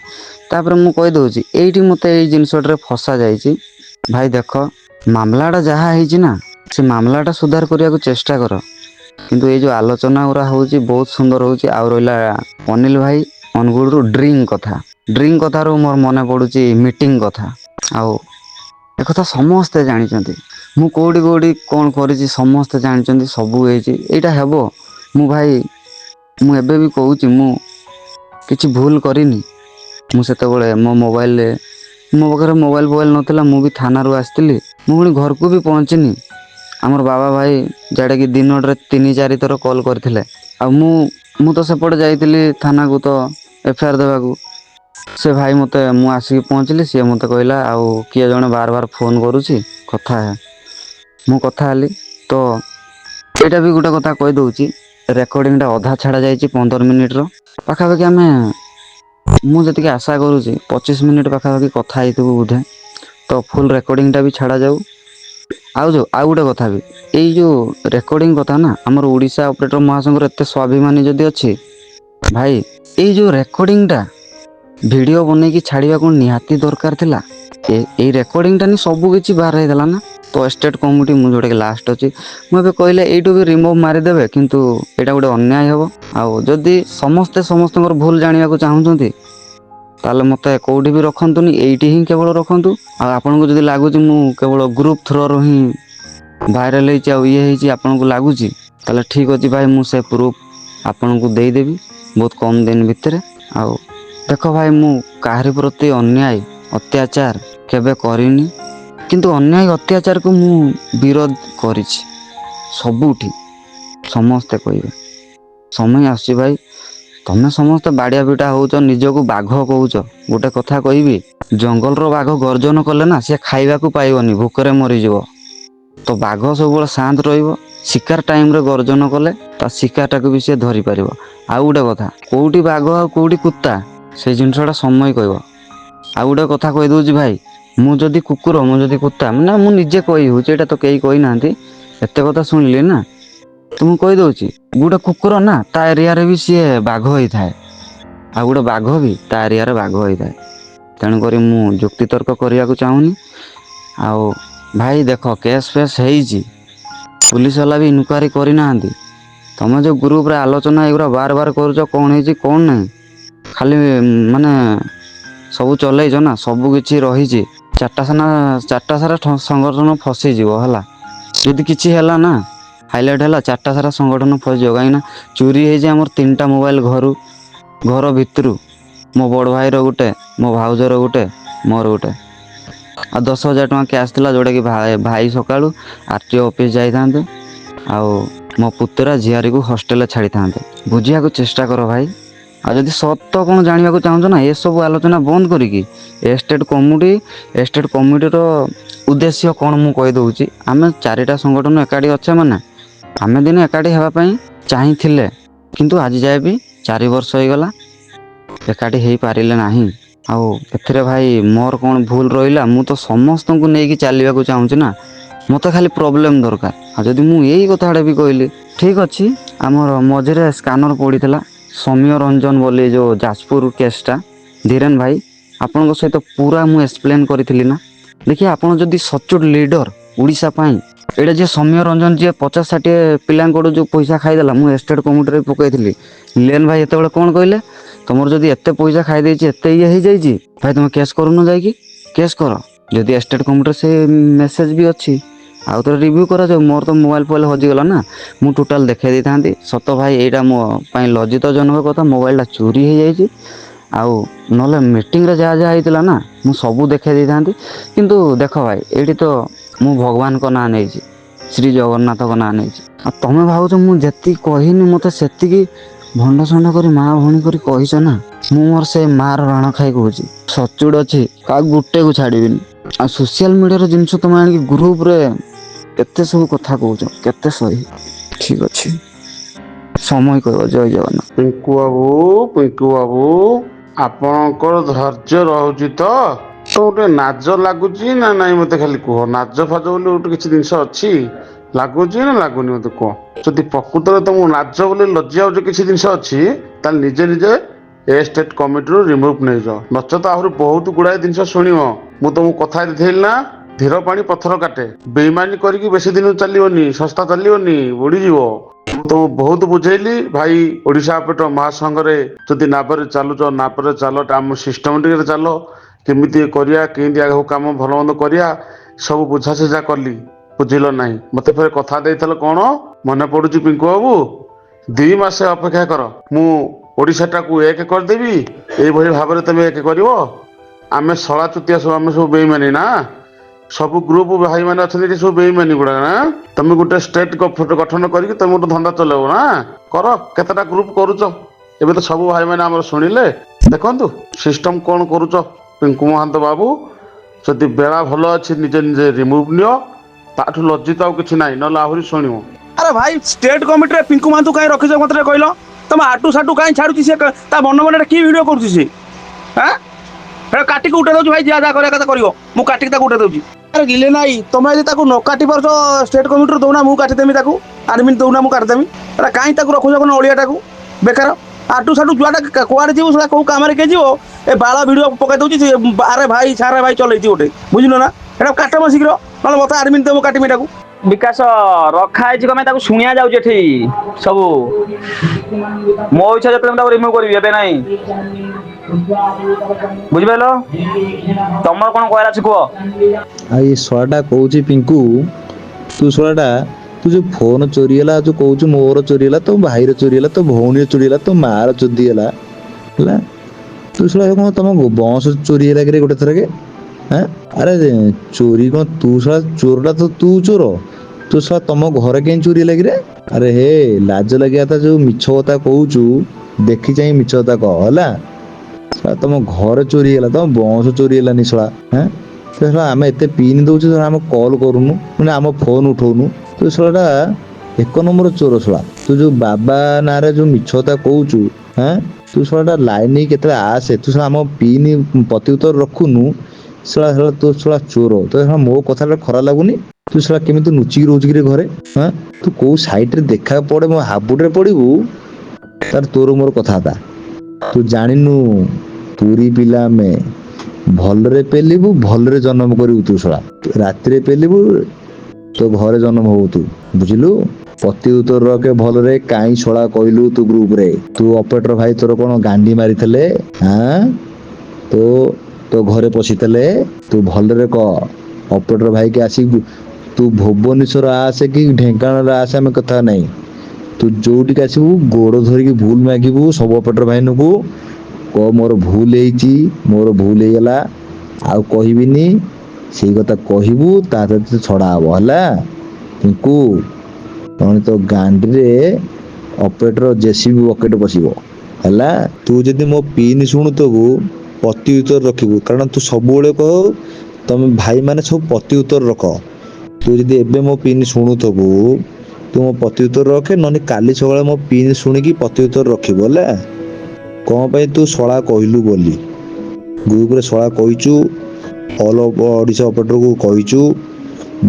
ତାପରେ ମୁଁ କହିଦେଉଛି, ଏଇଠି ମୋତେ ଏଇ ଜିନିଷଟାରେ ଫସା ଯାଇଛି। ଭାଇ ଦେଖ, ମାମଲାଟା ଯାହା ହେଇଛି ନା, ସେ ମାମଲାଟା ସୁଧାର କରିବାକୁ ଚେଷ୍ଟା କର, କିନ୍ତୁ ଏଇ ଯେଉଁ ଆଲୋଚନା ଗୁଡ଼ା ହେଉଛି ବହୁତ ସୁନ୍ଦର ହେଉଛି। ଆଉ ରହିଲା ଅନିଲ ଭାଇ ଅନୁଗୁଳରୁ ଡ୍ରିଙ୍କ କଥାରୁ ମୋର ମନେ ପଡ଼ୁଛି ମିଟିଂ କଥା। ଆଉ ଏକଥା ସମସ୍ତେ ଜାଣିଛନ୍ତି, ମୁଁ କେଉଁଠି କ'ଣ କରିଛି ସମସ୍ତେ ଜାଣିଛନ୍ତି, ସବୁ ହେଇଛି, ଏଇଟା ହେବ। ମୁଁ ଏବେ ବି କହୁଛି, ମୁଁ କିଛି ଭୁଲ କରିନି। ମୁଁ ସେତେବେଳେ ମୋ ପାଖରେ ମୋବାଇଲ ନଥିଲା, ମୁଁ ବି ଥାନାରୁ ଆସିଥିଲି, ମୁଁ ପୁଣି ଘରକୁ ବି ପହଞ୍ଚିନି। ଆମର ବାବା ଭାଇ ଯେଉଁଟାକି ଦିନଟାରେ 3-4 ଥର କଲ୍ କରିଥିଲେ, ଆଉ ମୁଁ ତ ସେପଟେ ଯାଇଥିଲି ଥାନାକୁ, ତ FIR ଦେବାକୁ। ସେ ଭାଇ ମୁଁ ଆସିକି ପହଞ୍ଚିଲି, ସିଏ ମୋତେ କହିଲା, ଆଉ କିଏ ଜଣେ ବାର ଫୋନ୍ କରୁଛି, ମୁଁ କଥା ହେଲି। ତ ଏଇଟା ବି ଗୋଟେ କଥା କହିଦେଉଛି, ରେକର୍ଡ଼ିଂଟା ଅଧା ଛଡ଼ା ଯାଇଛି 15 ମିନିଟ୍ର ପାଖାପାଖି। ମୁଁ ଯେତିକି ଆଶା କରୁଛି 25 ମିନିଟ୍ ପାଖାପାଖି କଥା ହେଇଥିବୁ ବୋଧେ, ତ ଫୁଲ୍ ରେକର୍ଡ଼ିଂଟା ବି ଛଡ଼ାଯାଉ। ଆଉ ଗୋଟେ କଥା ବି, ଏଇ ଯେଉଁ ରେକର୍ଡ଼ିଂ କଥା ନା, ଆମର ଓଡ଼ିଶା ଅପରେଟର ମହାସଂଘର ଏତେ ସ୍ୱାଭିମାନୀ ଯଦି ଅଛି ଭାଇ, ଏଇ ଯେଉଁ ରେକର୍ଡ଼ିଂଟା ଭିଡ଼ିଓ ବନେଇକି ଛାଡ଼ିବାକୁ ନିହାତି ଦରକାର ଥିଲା। ଏଇ ରେକର୍ଡ଼ିଂଟା ନି ସବୁ କିଛି ବାହାର ହେଇଗଲା ନା। ତ ଏଷ୍ଟେଟ୍ କମିଟି, ମୁଁ ଯେଉଁଟାକି ଲାଷ୍ଟ ଅଛି, ମୁଁ ଏବେ କହିଲେ ଏଇଠୁ ବି ରିମୁଭ୍ ମାରିଦେବେ, କିନ୍ତୁ ଏଇଟା ଗୋଟେ ଅନ୍ୟାୟ ହେବ। ଆଉ ଯଦି ସମସ୍ତଙ୍କର ଭୁଲ ଜାଣିବାକୁ ଚାହୁଁଛନ୍ତି, ତାହେଲେ ମୋତେ କେଉଁଠି ବି ରଖନ୍ତୁନି, ଏଇଠି ହିଁ କେବଳ ରଖନ୍ତୁ। ଆଉ ଆପଣଙ୍କୁ ଯଦି ଲାଗୁଛି ମୁଁ କେବଳ ଗ୍ରୁପ୍ ଥ୍ରୋରୁ ହିଁ ଭାଇରାଲ୍ ହେଇଛି, ଆଉ ଇଏ ହେଇଛି, ଆପଣଙ୍କୁ ଲାଗୁଛି, ତାହେଲେ ଠିକ୍ ଅଛି ଭାଇ, ମୁଁ ସେ ପ୍ରୁଫ୍ ଆପଣଙ୍କୁ ଦେଇଦେବି ବହୁତ କମ୍ ଦିନ ଭିତରେ। ଆଉ ଦେଖ ଭାଇ, ମୁଁ କାହାରି ପ୍ରତି ଅନ୍ୟାୟ ଅତ୍ୟାଚାର କେବେ କରିନି, କିନ୍ତୁ ଅନ୍ୟାୟ ଅତ୍ୟାଚାରକୁ ମୁଁ ବିରୋଧ କରିଛି ସବୁଠି। ସମସ୍ତେ କହିବେ, ସମୟ ଆସୁଛି ଭାଇ, ତମେ ସମସ୍ତେ ବାଡ଼ିଆ ପିଟା ହେଉଛ, ନିଜକୁ ବାଘ କହୁଛ। ଗୋଟେ କଥା କହିବି, ଜଙ୍ଗଲର ବାଘ ଗର୍ଜନ କଲେ ନା, ସେ ଖାଇବାକୁ ପାଇବନି, ଭୋକରେ ମରିଯିବ। ତ ବାଘ ସବୁବେଳେ ଶାନ୍ତ ରହିବ, ଶିକାର ଟାଇମରେ ଗର୍ଜନ କଲେ ତା ଶିକାରଟାକୁ ବି ସେ ଧରିପାରିବ। ଆଉ ଗୋଟେ କଥା, କେଉଁଠି ବାଘ ଆଉ କେଉଁଠି କୁତା, ସେଇ ଜିନିଷଟା ସମୟ କହିବ। ଆଉ ଗୋଟେ କଥା କହିଦେଉଛି ଭାଇ, ମୁଁ ଯଦି କୁକୁର, ମୁଁ ଯଦି କୁତା, ମାନେ ମୁଁ ନିଜେ କହିହେଉଛି, ଏଇଟା ତ କେହି କହିନାହାନ୍ତି, ଏତେ କଥା ଶୁଣିଲି ନା, ତ ମୁଁ କହିଦେଉଛି, ଗୋଟେ କୁକୁର ନା, ତା ଏରିଆରେ ବି ସିଏ ବାଘ ହେଇଥାଏ, ଆଉ ଗୋଟେ ବାଘ ବି ତା ଏରିଆରେ ବାଘ ହେଇଥାଏ। ତେଣୁକରି ମୁଁ ଯୁକ୍ତିତର୍କ କରିବାକୁ ଚାହୁଁନି। ଆଉ ଭାଇ ଦେଖ, କେସ୍ ଫେସ୍ ହେଇଛି, ପୁଲିସ ବାଲା ବି ଇନକ୍ୱାରି କରିନାହାନ୍ତି। ତମେ ଯେଉଁ ଗ୍ରୁପରେ ଆଲୋଚନା ଏଗୁଡ଼ା ବାର କରୁଛ, କ'ଣ ହେଇଛି କ'ଣ ନାହିଁ, ଖାଲି ମାନେ ସବୁ ଚଲେଇଛ ନା, ସବୁ କିଛି ରହିଛି। 4ଟା ସାରା ସଂଗଠନ ଫସିଯିବ ହେଲା, ଯଦି କିଛି ହେଲା ନା, ହାଇଲାଇଟ୍ ହେଲା, 4ଟା ସାରା ସଂଗଠନ ଫସିଯିବ। କାହିଁକିନା ଚୋରି ହେଇଛି ଆମର 3ଟା ମୋବାଇଲ ଘର ଭିତରୁ, ମୋ ବଡ଼ ଭାଇର ଗୋଟେ, ମୋ ଭାଉଜର ଗୋଟେ, ମୋର ଗୋଟେ। ଆଉ 10,000 ଟଙ୍କା କ୍ୟାସ୍ ଥିଲା, ଯେଉଁଟାକି ଭାଇ ସକାଳୁ RTO ଅଫିସ୍ ଯାଇଥାନ୍ତେ, ଆଉ ମୋ ପୁତୁରା ଝିଆରୀକୁ ହଷ୍ଟେଲରେ ଛାଡ଼ିଥାନ୍ତେ। ବୁଝିବାକୁ ଚେଷ୍ଟା କର ଭାଇ। ଆଉ ଯଦି ସତ କ'ଣ ଜାଣିବାକୁ ଚାହୁଁଛ ନା, ଏସବୁ ଆଲୋଚନା ବନ୍ଦ କରିକି ଏଷ୍ଟେଟ୍ କମିଟିର ଉଦ୍ଦେଶ୍ୟ କ'ଣ ମୁଁ କହିଦେଉଛି। ଆମେ 4ଟା ସଂଗଠନ ଏକାଠି ଅଛେ ମାନେ ଆମେ ଦିନେ ଏକାଠି ହେବା ପାଇଁ ଚାହିଁଥିଲେ, କିନ୍ତୁ ଆଜି ଯାଏ ବି 4 ବର୍ଷ ହେଇଗଲା ଏକାଠି ହେଇପାରିଲେ ନାହିଁ। ଆଉ ଏଥିରେ ଭାଇ ମୋର କ'ଣ ଭୁଲ ରହିଲା? ମୁଁ ତ ସମସ୍ତଙ୍କୁ ନେଇକି ଚାଲିବାକୁ ଚାହୁଁଛି ନା, ମୋତେ ଖାଲି ପ୍ରୋବ୍ଲେମ୍ ଦରକାର। ଆଉ ଯଦି ମୁଁ ଏଇ କଥାଟା ବି କହିଲି, ଠିକ୍ ଅଛି। ଆମର ମଝିରେ ସ୍କାନର ପଡ଼ିଥିଲା ସୌମ୍ୟ ରଞ୍ଜନ ବୋଲି ଯେଉଁ ଯାଜପୁର କେସ୍ଟା, ଧୀରେନ୍ ଭାଇ ଆପଣଙ୍କ ସହିତ ପୁରା ମୁଁ ଏକ୍ସପ୍ଲେନ୍ କରିଥିଲି ନା। ଦେଖିए ଆପଣ ଯଦି ସଚୋଟ ଲିଡର ଓଡ଼ିଶା ପାଇଁ, ଏଇଟା ଯିଏ ସୌମ୍ୟ ରଞ୍ଜନ ଯିଏ 50-60 ପିଲାଙ୍କଠୁ ଯେଉଁ ପଇସା ଖାଇଦେଲା, ମୁଁ ଏଷ୍ଟେଟ୍ କମିଟିରେ ପକାଇଥିଲି। ଲିଏନ୍ ଭାଇ ଯେତେବେଳେ କ'ଣ କହିଲେ, ତୁମର ଯଦି ଏତେ ପଇସା ଖାଇଦେଇଛି, ଏତେ ଇଏ ହେଇଯାଇଛି, ଭାଇ ତୁମେ କେସ୍ କରୁନ, ଯାଇକି କେସ୍ କର। ଯଦି ଏଷ୍ଟେଟ୍ କମିଟିରେ ସେ ମେସେଜ୍ ବି ଅଛି, ଆଉ ଥରେ ରିଭ୍ୟୁ କରାଯାଉ। ମୋର ତ ମୋବାଇଲ୍ ଫୋବାଇଲ୍ ହଜିଗଲା ନା, ମୁଁ ଟୋଟାଲ୍ ଦେଖାଇ ଦେଇଥାନ୍ତି। ସତ ଭାଇ ଏଇଟା ମୋ ପାଇଁ ଲଜ୍ଜିତଜନକ କଥା, ମୋବାଇଲଟା ଚୋରି ହେଇଯାଇଛି। ଆଉ ନହେଲେ ମିଟିଂରେ ଯାହା ଯାହା ହେଇଥିଲା ନା, ମୁଁ ସବୁ ଦେଖାଇ ଦେଇଥାନ୍ତି। କିନ୍ତୁ ଦେଖ ଭାଇ, ଏଇଠି ତ ମୁଁ ଭଗବାନଙ୍କ ନାଁ ନେଇଛି, ଶ୍ରୀ ଜଗନ୍ନାଥଙ୍କ ନାଁ ନେଇଛି। ଆଉ ତମେ ଭାବୁଛ ମୁଁ ଯେତିକି କହିନି, ମୋତେ ସେତିକି ଭଣ୍ଡ ସଣ୍ଡ କରି ମା ଭଉଣୀ କରି କହିଛ ନା। ମୁଁ ମୋର ସେ ମାଆର ରାଣ ଖାଇ କହୁଛି, ସଚୁଡ଼ ଅଛି, କାହାକୁ ଗୋଟେକୁ ଛାଡ଼ିବିନି। ଆଉ ସୋସିଆଲ ମିଡ଼ିଆର ଜିନିଷ ତମେ ଆଣିକି ଗ୍ରୁପରେ ଏତେ ସବୁ କଥା କହୁଛ, କେତେ ସହି। ଠିକ୍ ଅଛି, ସମୟ କହିବ। ଜୟ ଜଗନ୍ନାଥ। ପିଙ୍କୁ ବାବୁ ଆପଣଙ୍କର ଧୈର୍ଯ୍ୟ ରହୁଛି ତ? ଗୋଟେ ନାଜ ଲାଗୁଛି ନା ନାଇଁ ମତେ ଖାଲି କୁହ। ନାଜ ଫାଜ ବୋଲି ଗୋଟେ କିଛି ଜିନିଷ ଅଛି, ଲାଗୁଛି ନା ଲାଗୁନି ମତେ କୁହ। ଯଦି ପ୍ରକୃତରେ ତମକୁ ଲାଜ ବୋଲି ଲଜ୍ଜା ହଉଛି କିଛି ଜିନିଷ ଅଛି, ତାହେଲେ ନିଜେ ନିଜେ ଏ ଷ୍ଟେଟ୍ କମିଟିରୁ ରିମୁଭ୍ ନେଇଯାଅ। ନଚେତ ଆହୁରି ବହୁତ ଗୁଡ଼ାଏ ଜିନିଷ ଶୁଣିବ। ମୁଁ ତମକୁ କଥା ଦେଇଥିଲି ନା, ଧୀର ପାଣି ପଥର କାଟେ। ବେଇମାନି କରିକି ବେଶୀ ଦିନ ଚାଲିବନି, ସଂସ୍ଥା ଚାଲିବନି, ବୁଡ଼ିଯିବ। ମୁଁ ତମକୁ ବହୁତ ବୁଝେଇଲି ଭାଇ, ଓଡ଼ିଶା ଆପେଟ ମହାସଂଘରେ ଯଦି ନାବରେ ଚାଲୁଛ, ନାବରେ ଚାଲ, ଆମ ସିଷ୍ଟମେଟିକରେ ଚାଲ, କେମିତି କରିବା, କେମିତି ଆଗକୁ କାମ ଭଲ ମନ୍ଦ କରିବା, ସବୁ ବୁଝାସୁଝା କଲି, ବୁଝିଲ ନାହିଁ। ମତେ ଫେରେ କଥା ଦେଇଥିଲ କ'ଣ ମନେ ପଡୁଛି ପିଙ୍କୁ ବାବୁ? 2 ମାସ ଅପେକ୍ଷା କର, ମୁଁ ଓଡ଼ିଶାଟାକୁ 1 କରିଦେବି। ଏଇଭଳି ଭାବରେ ତମେ 1 କରିବ। ଆମେ ଶଳା ଚୁତିଆ ସବୁ, ଆମେ ସବୁ ବେଇମାନି ନା। ସବୁ ଗ୍ରୁପ ଭାଇମାନେ ଅଛନ୍ତି ଏଠି ସବୁ ବେଇମାନି ଗୁଡ଼ା ନା। ତମେ ଗୋଟେ ଷ୍ଟେଟ୍ ଗଠନ କରିକି ତମେ ଗୋଟେ ଧନ୍ଦା ଚଲେଇବ ନା। କର, କେତେଟା ଗ୍ରୁପ କରୁଛ? ଏବେ ତ ସବୁ ଭାଇମାନେ ଆମର ଶୁଣିଲେ। ଦେଖନ୍ତୁ ସିଷ୍ଟମ କ'ଣ କରୁଛ ପିଙ୍କୁ ମହାନ୍ତ ବାବୁ। ଯଦି ବେଳା ଭଲ ଅଛି, ନିଜେ ନିଜେ ରିମୁଭ୍ ନିଅ। ତାଠୁ ଲଜ୍ଜିତ ଆଉ କିଛି ନାହିଁ, ନହେଲେ ଆହୁରି ଶୁଣିବ। ଆରେ ଭାଇ, ଷ୍ଟେଟ୍ କମିଟିରେ ପିଙ୍କୁ ମହାନ୍ତୁ କାହିଁ ରଖିଛ ମତେ ଟିକେ କହିଲ? ତମ ଆଟୁ ସାଟୁ କାହିଁ ଛାଡୁଛି ସେ? ତା ମନ ମନରେ କି ଭିଡ଼ିଓ କରୁଛି ସେ? ହଁ, ହେଟା କାଟିକି ଉଠେଇ ଦଉଛି ଭାଇ, ଯାହା ଯାହା କରିବା କଥା କରିବ। ମୁଁ କାଟିକି ତାକୁ ଉଠେଇ ଦଉଛି। ଆରେ ଗିଲେ ନାଇଁ, ତମେ ଯଦି ତାକୁ ନ କାଟି ପାରୁଛ ଷ୍ଟେଟ୍ କମିଟିରୁ ଦଉନା, ମୁଁ କାଟିଦେମି ତାକୁ। ଆଡମିନ୍ ଦଉନା, ମୁଁ କାଟିଦେମି। ଏଟା କାହିଁ ତାକୁ ରଖୁଛ କ'ଣ ଅଳିଆଟାକୁ ବେକାର? ଆଟୁ ସାଟୁ ଯୁଆଟା କୁଆଡ଼େ ଯିବ, ସେଟା କୋଉ କାମରେ କିଏ ଯିବ? ଏ ବାଳ ଭିଡ଼ିଓ ପକାଇ ଦଉଛି। ଆରେ ଭାଇ, ସାରେ ଭାଇ ଚଲେଇଛି ଗୋଟେ, ବୁଝିଲ ନା? ଏଟା କାଟମ ଶୀଘ୍ର, ନହେଲେ ମତେ ଆଡମିନ୍ ଦେବ, କାଟିମି ଏଟାକୁ। ବିକାଶ ରଖା ହେଇଛି କଣ ପାଇଁ? ତାକୁ ଶୁଣିଆ ଯାଉଛି ଏଠି ସବୁ। ମୋ ଇଚ୍ଛା ଯେତେବେଳେ ମୁଁ ତାକୁ ରିମୁଭ୍ କରିବି, ଏବେ ନାହିଁ। ବୁଝିପାରିଲ? ତମର କ'ଣ କହିବାର ଅଛି କୁହ? ଆଉ ଏ ଶଳାଟା କହୁଛି ପିଙ୍କୁ, ତୁ ଶଳାଟା, ତୁ ଯୋଉ ଫୋନ ଚୋରି ହେଲା, ଯୋଉ କହୁଛୁ ମୋର ଚୋରି ହେଲା, ତୋ ଭାଇର ଚୋରି ହେଲା, ତୋ ଭଉଣୀର ଚୋରି ହେଲା, ତୋ ମାର ଚୋରି ହେଲା, ହେଲା। ତୁ ଶଳା କ'ଣ ତମ ବଂଶ ଚୋରି ହେଲା କି ଗୋଟେ ଥରକେ? ହଁ, ଆରେ ଚୋରି କ'ଣ ତୁ? ଶଳା ଚୋରଟା ତ ତୁ ଚୋର। ତୁ ଶଳା ତମ ଘରେ କେମିତି ଚୋରି ହେଲା କିରେ? ଆରେ ହେ, ଲାଜ ଲାଗିବା କଥା। ଯୋଉ ମିଛ କଥା କହୁଛୁ, ଦେଖି ଚାହିଁ ମିଛ କଥା କହ, ହେଲା। ତମ ଘରେ ଚୋରି ହେଲା, ତମ ବଂଶ ଚୋରି ହେଲାନି ଶଳା। ହଁ, ଆମେ ଏତେ ପିନ୍ ଦଉଛୁ, ଆମେ କଲ୍ କରୁନୁ, ମାନେ ଆମ ଫୋନ ଉଠଉନୁ। ତୁ ଶଳାଟା 1 ନମ୍ବର ଚୋର ଶଳା। ତୁ ଯୋଉ ବାବା ନାଁରେ ଯୋଉ ମିଛ କଥା କହୁଛୁ, ହଁ, ତୁ ଶଳାଟା ଲାଇନ୍ ନେଇ କେତେବେଳେ ଆସେ। ତୁ ଶଳା ଆମ ପିନ୍ ପ୍ରତି ଉତ୍ତର ରଖୁନୁ। ଶଳା ତୁ ଶଳା ଚୋର। ତ ମୋ କଥାଟା ଖରାପ ଲାଗୁନି? ତୁ ଶଳା କେମିତି ଲୁଚିକି ରହୁଛୁ କିରେ ଘରେ? ହଁ, ତୁ କୋଉ ସାଇଟରେ ଦେଖା ପଡେ ମୋ ହାବୁଡରେ ପଡିବୁ, ତାର ତୋର ମୋର କଥାବାର୍ତ୍ତା। ତୁ ଜାଣିନୁ, ପୁରୀ ପିଲା ଆମେ। ଭଲରେ ପେଲିବୁ, ଭଲରେ ଜନ୍ମ କରିବୁ। ତୁ ଶଳା ରାତିରେ ପେଲିବୁ, ତୋ ଘରେ ଜନ୍ମ ହବୁ ତୁ, ବୁଝିଲୁ? ପ୍ରତି ଉତ୍ତର ରଖେ ଭଲରେ। କାହିଁ ଶଳା କହିଲୁ ତୁ ଗ୍ରୁପରେ? ତୁ ଅପରେଟର ଭାଇ ତୋର କ'ଣ ଗାଣ୍ଡି ମାରିଥିଲେ? ହଁ, ତୋ ଘରେ ପଶିଥିଲେ? ତୁ ଭଲରେ କହ। ଅପରେଟର ଭାଇକି ଆସିକି ତୁ ଭୁବନେଶ୍ୱର ଆସେ କି ଢେଙ୍କାନାଳ ଆସେ, ଆମେ କଥା ନାହିଁ। ତୁ ଯୋଉଠିକି ଆସିବୁ ଗୋଡ଼ ଧରିକି ଭୁଲ ମାଗିବୁ ସବୁ ଅପରେଟର ଭାଇଙ୍କୁ। କହ ମୋର ଭୁଲ ହେଇଛି, ମୋର ଭୁଲ ହେଇଗଲା, ଆଉ କହିବିନି। ସେଇ କଥା କହିବୁ, ତା ସହିତ ଛଡା ହବ, ହେଲା। ପିଙ୍କୁ, ତମେ ତୋ ଗାଣ୍ଡିରେ ଅପରେଟର ଜେସିବି ବକେଟ ବସିବ, ହେଲା। ତୁ ଯଦି ମୋ ପିନ୍ ଶୁଣୁଥିବୁ, ପ୍ରତି ଉତ୍ତର ରଖିବୁ। କାରଣ ତୁ ସବୁବେଳେ କହ ତମେ ଭାଇମାନେ ସବୁ ପ୍ରତି ଉତ୍ତର ରଖ। ତୁ ଯଦି ଏବେ ମୋ ପିନ୍ ଶୁଣୁଥିବୁ ତୁ ମୋ ପ୍ରତି ଉତ୍ତର ରଖେ, ନହେଲେ କାଲି ସକାଳେ ମୋ ପିନ୍ ଶୁଣିକି ପ୍ରତି ଉତ୍ତର ରଖିବୁ ହେଲା। କ'ଣ ପାଇଁ ତୁ ଶଳା କହିଲୁ ବୋଲି ଗ୍ରୁପରେ ଶଳା କହିଛୁ, ଅଲ୍ ଓଡ଼ିଶା ଅପରେଟରକୁ କହିଛୁ,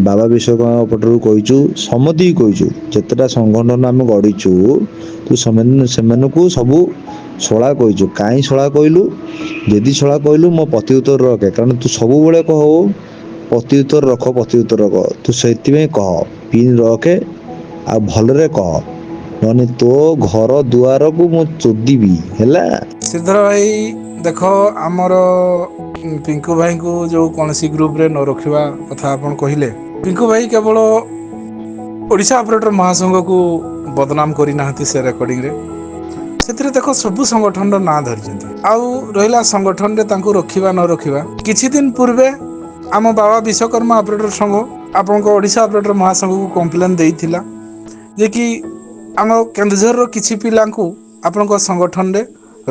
ବାବା ବିଶ୍ୱକର୍ମା ଅପରେଟରକୁ କହିଛୁ, ସମସ୍ତିକି କହିଛୁ। ଯେତେଟା ସଂଗଠନ ଆମେ ଗଢ଼ିଛୁ ତୁ ସେମାନଙ୍କୁ ସବୁ ଶଳା କହିଛୁ। କାହିଁ ଶଳା କହିଲୁ? ଯଦି ଶଳା କହିଲୁ ମୋ ପ୍ରତି ଉତ୍ତର ରଖେ, କାରଣ ତୁ ସବୁବେଳେ କହୁ ପ୍ରତି ଉତ୍ତର ରଖ, ପ୍ରତି ଉତ୍ତର ରଖ। ତୁ ସେଥିପାଇଁ କହ ପିନ୍ ରଖେ ଆଉ ଭଲରେ କହ, ନହେଲେ ତୋ ଘର ଦୁଆରକୁ ମୁଁ ଚୋଦିବି ହେଲା। ଶ୍ରୀଧର ଭାଇ ଦେଖ, ଆମର ପିଙ୍କୁ ଭାଇଙ୍କୁ ଯେଉଁ କୌଣସି ଗ୍ରୁପରେ ନ ରଖିବା କଥା ଆପଣ କହିଲେ, ପିଙ୍କୁ ଭାଇ କେବଳ ଓଡ଼ିଶା ଅପରେଟର ମହାସଂଘକୁ ବଦନାମ କରିନାହାନ୍ତି ସେ ରେକର୍ଡିଂରେ। ସେଥିରେ ଦେଖ ସବୁ ସଂଗଠନର ନାଁ ଧରିଛନ୍ତି। ଆଉ ରହିଲା ସଂଗଠନରେ ତାଙ୍କୁ ରଖିବା ନ ରଖିବା, କିଛି ଦିନ ପୂର୍ବେ ଆମ ବାବା ବିଶ୍ୱକର୍ମା ଅପରେଟର ସଂଘ ଆପଣଙ୍କ ଓଡ଼ିଶା ଅପରେଟର ମହାସଂଘକୁ କମ୍ପ୍ଲେନ୍ ଦେଇଥିଲା ଯେ କି ଆମ କେନ୍ଦୁଝରର କିଛି ପିଲାଙ୍କୁ ଆପଣଙ୍କ ସଂଗଠନରେ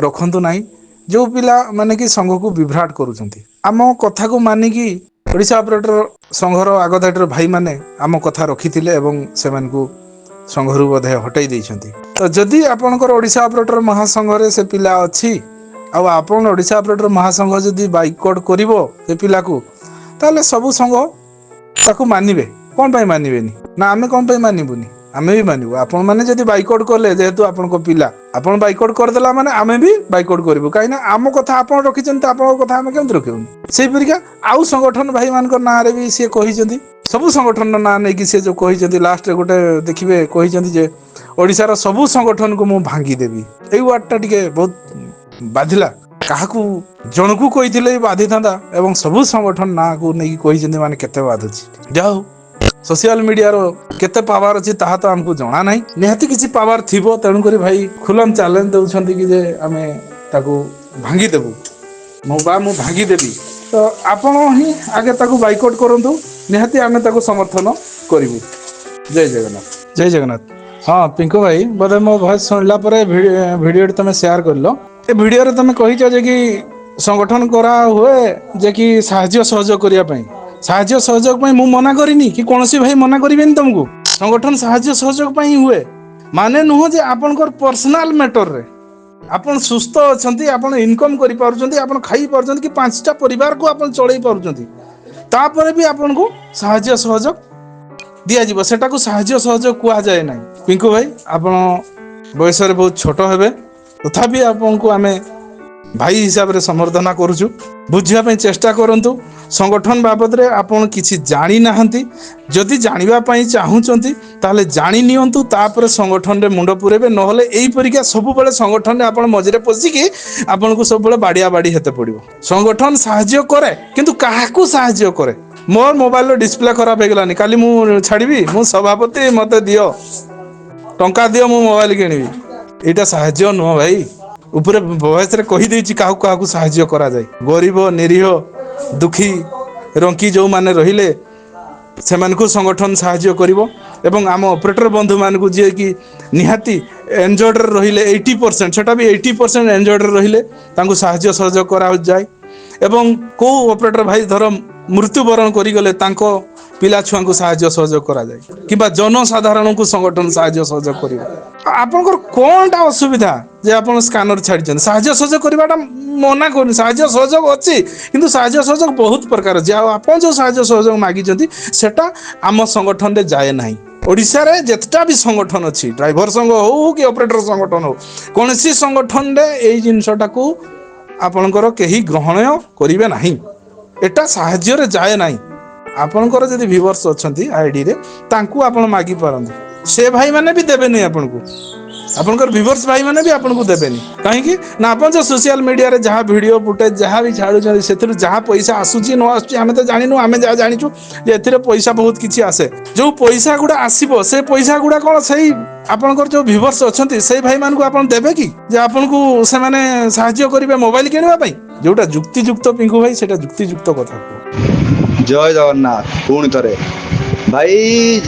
ରଖନ୍ତୁ ନାହିଁ, ଯେଉଁ ପିଲାମାନେ କି ସଂଘକୁ ବିଭ୍ରାଟ କରୁଛନ୍ତି। ଆମ କଥାକୁ ମାନିକି ଓଡ଼ିଶା ଅପରେଟର ସଂଘର ଆଗଧାଡ଼ିର ଭାଇମାନେ ଆମ କଥା ରଖିଥିଲେ ଏବଂ ସେମାନଙ୍କୁ ସଂଘରୁ ବୋଧେ ହଟେଇ ଦେଇଛନ୍ତି। ତ ଯଦି ଆପଣଙ୍କର ଓଡ଼ିଶା ଅପରେଟର ମହାସଂଘରେ ସେ ପିଲା ଅଛି ଆଉ ଆପଣ ଓଡ଼ିଶା ଅପରେଟର ମହାସଂଘ ଯଦି ବାଇକଟ୍ କରିବ ସେ ପିଲାକୁ, ତାହେଲେ ସବୁ ସଂଘ ତାକୁ ମାନିବେ। କ'ଣ ପାଇଁ ମାନିବେନି? ନା ଆମେ କ'ଣ ପାଇଁ ମାନିବୁନି? ଆମେ ବି ମାନିବୁ। ଆପଣମାନେ ଯଦି ବାଇକଟ୍ କଲେ, ଯେହେତୁ ଆପଣଙ୍କ ପିଲା, ଆପଣ ବାଇକଟ୍ କରିଦେଲା ମାନେ ଆମେ ବି ବାଇକଟ୍ କରିବୁ। କାହିଁକିନା ଆମ କଥା ଆପଣ ରଖିଛନ୍ତି, ଆପଣଙ୍କ କଥା ଆମେ କେମିତି ରଖିବୁନି? ସେଇପରିକା ଆଉ ସଂଗଠନ ଭାଇମାନଙ୍କ ନାଁରେ ବି ସିଏ କହିଛନ୍ତି, ସବୁ ସଂଗଠନର ନାଁ ନେଇକି ସିଏ ଯେଉଁ କହିଛନ୍ତି, ଲାଷ୍ଟରେ ଗୋଟେ ଦେଖିବେ କହିଛନ୍ତି ଯେ ଓଡ଼ିଶାର ସବୁ ସଂଗଠନକୁ ମୁଁ ଭାଙ୍ଗିଦେବି। ଏଇ ୱାର୍ଡଟା ଟିକେ ବହୁତ ବାଧିଲା। କାହାକୁ ଜଣକୁ କହିଥିଲେ ବାଧିଥାନ୍ତା, ଏବଂ ସବୁ ସଂଗଠନ ନାଁକୁ ନେଇକି କହିଛନ୍ତି ମାନେ କେତେ ବାଧୁଛି। ଯାହା ହଉ, ସୋସିଆଲ ମିଡ଼ିଆର କେତେ ପାୱାର ଅଛି ତାହା ତ ଆମକୁ ଜଣା ନାହିଁ। ନିହାତି କିଛି ପାୱାର ଥିବ, ତେଣୁକରି ଭାଇ ଖୁଲମ ଚ୍ୟାଲେଞ୍ଜ ଦେଉଛନ୍ତି କି ଯେ ଆମେ ତାକୁ ଭାଙ୍ଗିଦେବୁ, ମୁଁ ଭାଙ୍ଗିଦେବି। ତ ଆପଣ ହିଁ ଆଗେ ତାକୁ ବାଇକଟ୍ କରନ୍ତୁ, ନିହାତି ଆମେ ତାକୁ ସମର୍ଥନ କରିବୁ। ଜୟ ଜଗନ୍ନାଥ। ଜୟ ଜଗନ୍ନାଥ। ହଁ ପିଙ୍କୁ ଭାଇ, ବୋଧେ ମୋ ଭଏସ୍ ଶୁଣିଲା ପରେ ଭିଡ଼ିଓଟି ତମେ ସେୟାର କରିଲ। ଏ ଭିଡ଼ିଓରେ ତମେ କହିଛ ଯେ କି ସଂଗଠନ କରା ହୁଏ ଯେ କି ସାହାଯ୍ୟ ସହଯୋଗ କରିବା ପାଇଁ। ସାହାଯ୍ୟ ସହଯୋଗ ପାଇଁ ମୁଁ ମନା କରିନି, କି କୌଣସି ଭାଇ ମନା କରିବେନି ତମକୁ। ସଂଗଠନ ସାହାଯ୍ୟ ସହଯୋଗ ପାଇଁ ହୁଏ, ମାନେ ନୁହଁ ଯେ ଆପଣଙ୍କର ପର୍ସନାଲ ମ୍ୟାଟରରେ ଆପଣ ସୁସ୍ଥ ଅଛନ୍ତି, ଆପଣ ଇନକମ୍ କରିପାରୁଛନ୍ତି, ଆପଣ ଖାଇପାରୁଛନ୍ତି, କି 5ଟା ପରିବାରକୁ ଆପଣ ଚଳେଇ ପାରୁଛନ୍ତି, ତାପରେ ବି ଆପଣଙ୍କୁ ସାହାଯ୍ୟ ସହଯୋଗ ଦିଆଯିବ। ସେଟାକୁ ସାହାଯ୍ୟ ସହଯୋଗ କୁହାଯାଏ ନାହିଁ। ପିଙ୍କୁ ଭାଇ, ଆପଣ ବୟସରେ ବହୁତ ଛୋଟ ହେବେ, ତଥାପି ଆପଣଙ୍କୁ ଆମେ ଭାଇ ହିସାବରେ ସମ୍ବର୍ଦ୍ଧନା କରୁଛୁ। ବୁଝିବା ପାଇଁ ଚେଷ୍ଟା କରନ୍ତୁ। ସଂଗଠନ ବାବଦରେ ଆପଣ କିଛି ଜାଣିନାହାନ୍ତି, ଯଦି ଜାଣିବା ପାଇଁ ଚାହୁଁଛନ୍ତି ତାହେଲେ ଜାଣି ନିଅନ୍ତୁ, ତାପରେ ସଂଗଠନରେ ମୁଣ୍ଡ ପୁରେଇବେ। ନହେଲେ ଏଇପରିକା ସବୁବେଳେ ସଂଗଠନରେ ଆପଣ ମଝିରେ ପଶିକି ଆପଣଙ୍କୁ ସବୁବେଳେ ବାଡ଼ିଆ ବାଡ଼ି ହେତେ ପଡ଼ିବ। ସଂଗଠନ ସାହାଯ୍ୟ କରେ, କିନ୍ତୁ କାହାକୁ ସାହାଯ୍ୟ କରେ? ମୋର ମୋବାଇଲର ଡିସପ୍ଲେ ଖରାପ ହେଇଗଲାନି, କାଲି ମୁଁ ଛାଡ଼ିବି, ମୁଁ ସଭାପତି, ମୋତେ ଦିଅ ଟଙ୍କା ଦିଅ, ମୁଁ ମୋବାଇଲ କିଣିବି। ଏଇଟା ସାହାଯ୍ୟ ନୁହଁ ଭାଇ। ଉପରେ ଭଏସରେ କହିଦେଇଛି କାହାକୁ କାହାକୁ ସାହାଯ୍ୟ କରାଯାଏ। ଗରିବ, ନିରୀହ, ଦୁଃଖୀ, ରଙ୍କି ଯେଉଁମାନେ ରହିଲେ ସେମାନଙ୍କୁ ସଂଗଠନ ସାହାଯ୍ୟ କରିବ। ଏବଂ ଆମ ଅପରେଟର ବନ୍ଧୁମାନଙ୍କୁ ଯିଏକି ନିହାତି ଏନ୍ଜଏଡ଼ରେ ରହିଲେ 80%, ସେଟା ବି 80% ଏନ୍ଜଏଡ଼ରେ ରହିଲେ ତାଙ୍କୁ ସାହାଯ୍ୟ ସହଯୋଗ କରାଯାଏ। ଏବଂ କେଉଁ ଅପରେଟର ଭାଇ ଧର ମୃତ୍ୟୁବରଣ କରିଗଲେ ତାଙ୍କ ପିଲା ଛୁଆଙ୍କୁ ସାହାଯ୍ୟ ସହଯୋଗ କରାଯାଏ, କିମ୍ବା ଜନସାଧାରଣଙ୍କୁ ସଂଗଠନ ସାହାଯ୍ୟ ସହଯୋଗ କରିବ। ଆପଣଙ୍କର କ'ଣଟା ଅସୁବିଧା ଯେ ଆପଣ ସ୍କାନର ଛାଡ଼ିଛନ୍ତି? ସାହାଯ୍ୟ ସହଯୋଗ କରିବାଟା ମନା କରୁନି, ସାହାଯ୍ୟ ସହଯୋଗ ଅଛି, କିନ୍ତୁ ସାହାଯ୍ୟ ସହଯୋଗ ବହୁତ ପ୍ରକାର ଅଛି। ଆଉ ଆପଣ ଯେଉଁ ସାହାଯ୍ୟ ସହଯୋଗ ମାଗିଛନ୍ତି ସେଟା ଆମ ସଂଗଠନରେ ଯାଏ ନାହିଁ। ଓଡ଼ିଶାରେ ଯେତେଟା ବି ସଂଗଠନ ଅଛି, ଡ୍ରାଇଭର ସଂଘ ହଉ କି ଅପରେଟର ସଂଗଠନ ହଉ, କୌଣସି ସଂଗଠନରେ ଏଇ ଜିନିଷଟାକୁ ଆପଣଙ୍କର କେହି ଗ୍ରହଣୀୟ କରିବେ ନାହିଁ। ଏଟା ସାହାଯ୍ୟରେ ଯାଏ ନାହିଁ। ଆପଣଙ୍କର ଯଦି ଭିଭର୍ସ ଅଛନ୍ତି ଆଇଡିରେ, ତାଙ୍କୁ ଆପଣ ମାଗିପାରନ୍ତି, ସେ ଭାଇମାନେ ବି ଦେବେନି ଆପଣଙ୍କୁ। ଆପଣଙ୍କର ଭିଭର୍ସ ଭାଇମାନେ ବି ଆପଣଙ୍କୁ ଦେବେନି। କାହିଁକି ନା ଆପଣ ଯେଉଁ ସୋସିଆଲ ମିଡ଼ିଆରେ ଯାହା ଭିଡ଼ିଓ ଫୁଟେଜ ଯାହା ବି ଛାଡ଼ୁଛନ୍ତି, ସେଥିରୁ ଯାହା ପଇସା ଆସୁଛି ନ ଆସୁଛି ଆମେ ତ ଜାଣିନୁ। ଆମେ ଯାହା ଜାଣିଛୁ ଯେ ଏଥିରେ ପଇସା ବହୁତ କିଛି ଆସେ। ଯେଉଁ ପଇସା ଗୁଡ଼ା ଆସିବ, ସେ ପଇସା ଗୁଡ଼ା କ'ଣ ସେଇ ଆପଣଙ୍କର ଯେଉଁ ଭିଭର୍ସ ଅଛନ୍ତି ସେଇ ଭାଇମାନଙ୍କୁ ଆପଣ ଦେବେ କି, ଯେ ଆପଣଙ୍କୁ ସେମାନେ ସାହାଯ୍ୟ କରିବେ ମୋବାଇଲ କିଣିବା ପାଇଁ? ଯେଉଁଟା ଯୁକ୍ତିଯୁକ୍ତ ପିଙ୍କୁ ଭାଇ, ସେଇଟା ଯୁକ୍ତିଯୁକ୍ତ କଥା କୁହ। ଜୟ ଜଗନ୍ନାଥ। ପୁଣି ଥରେ ଭାଇ,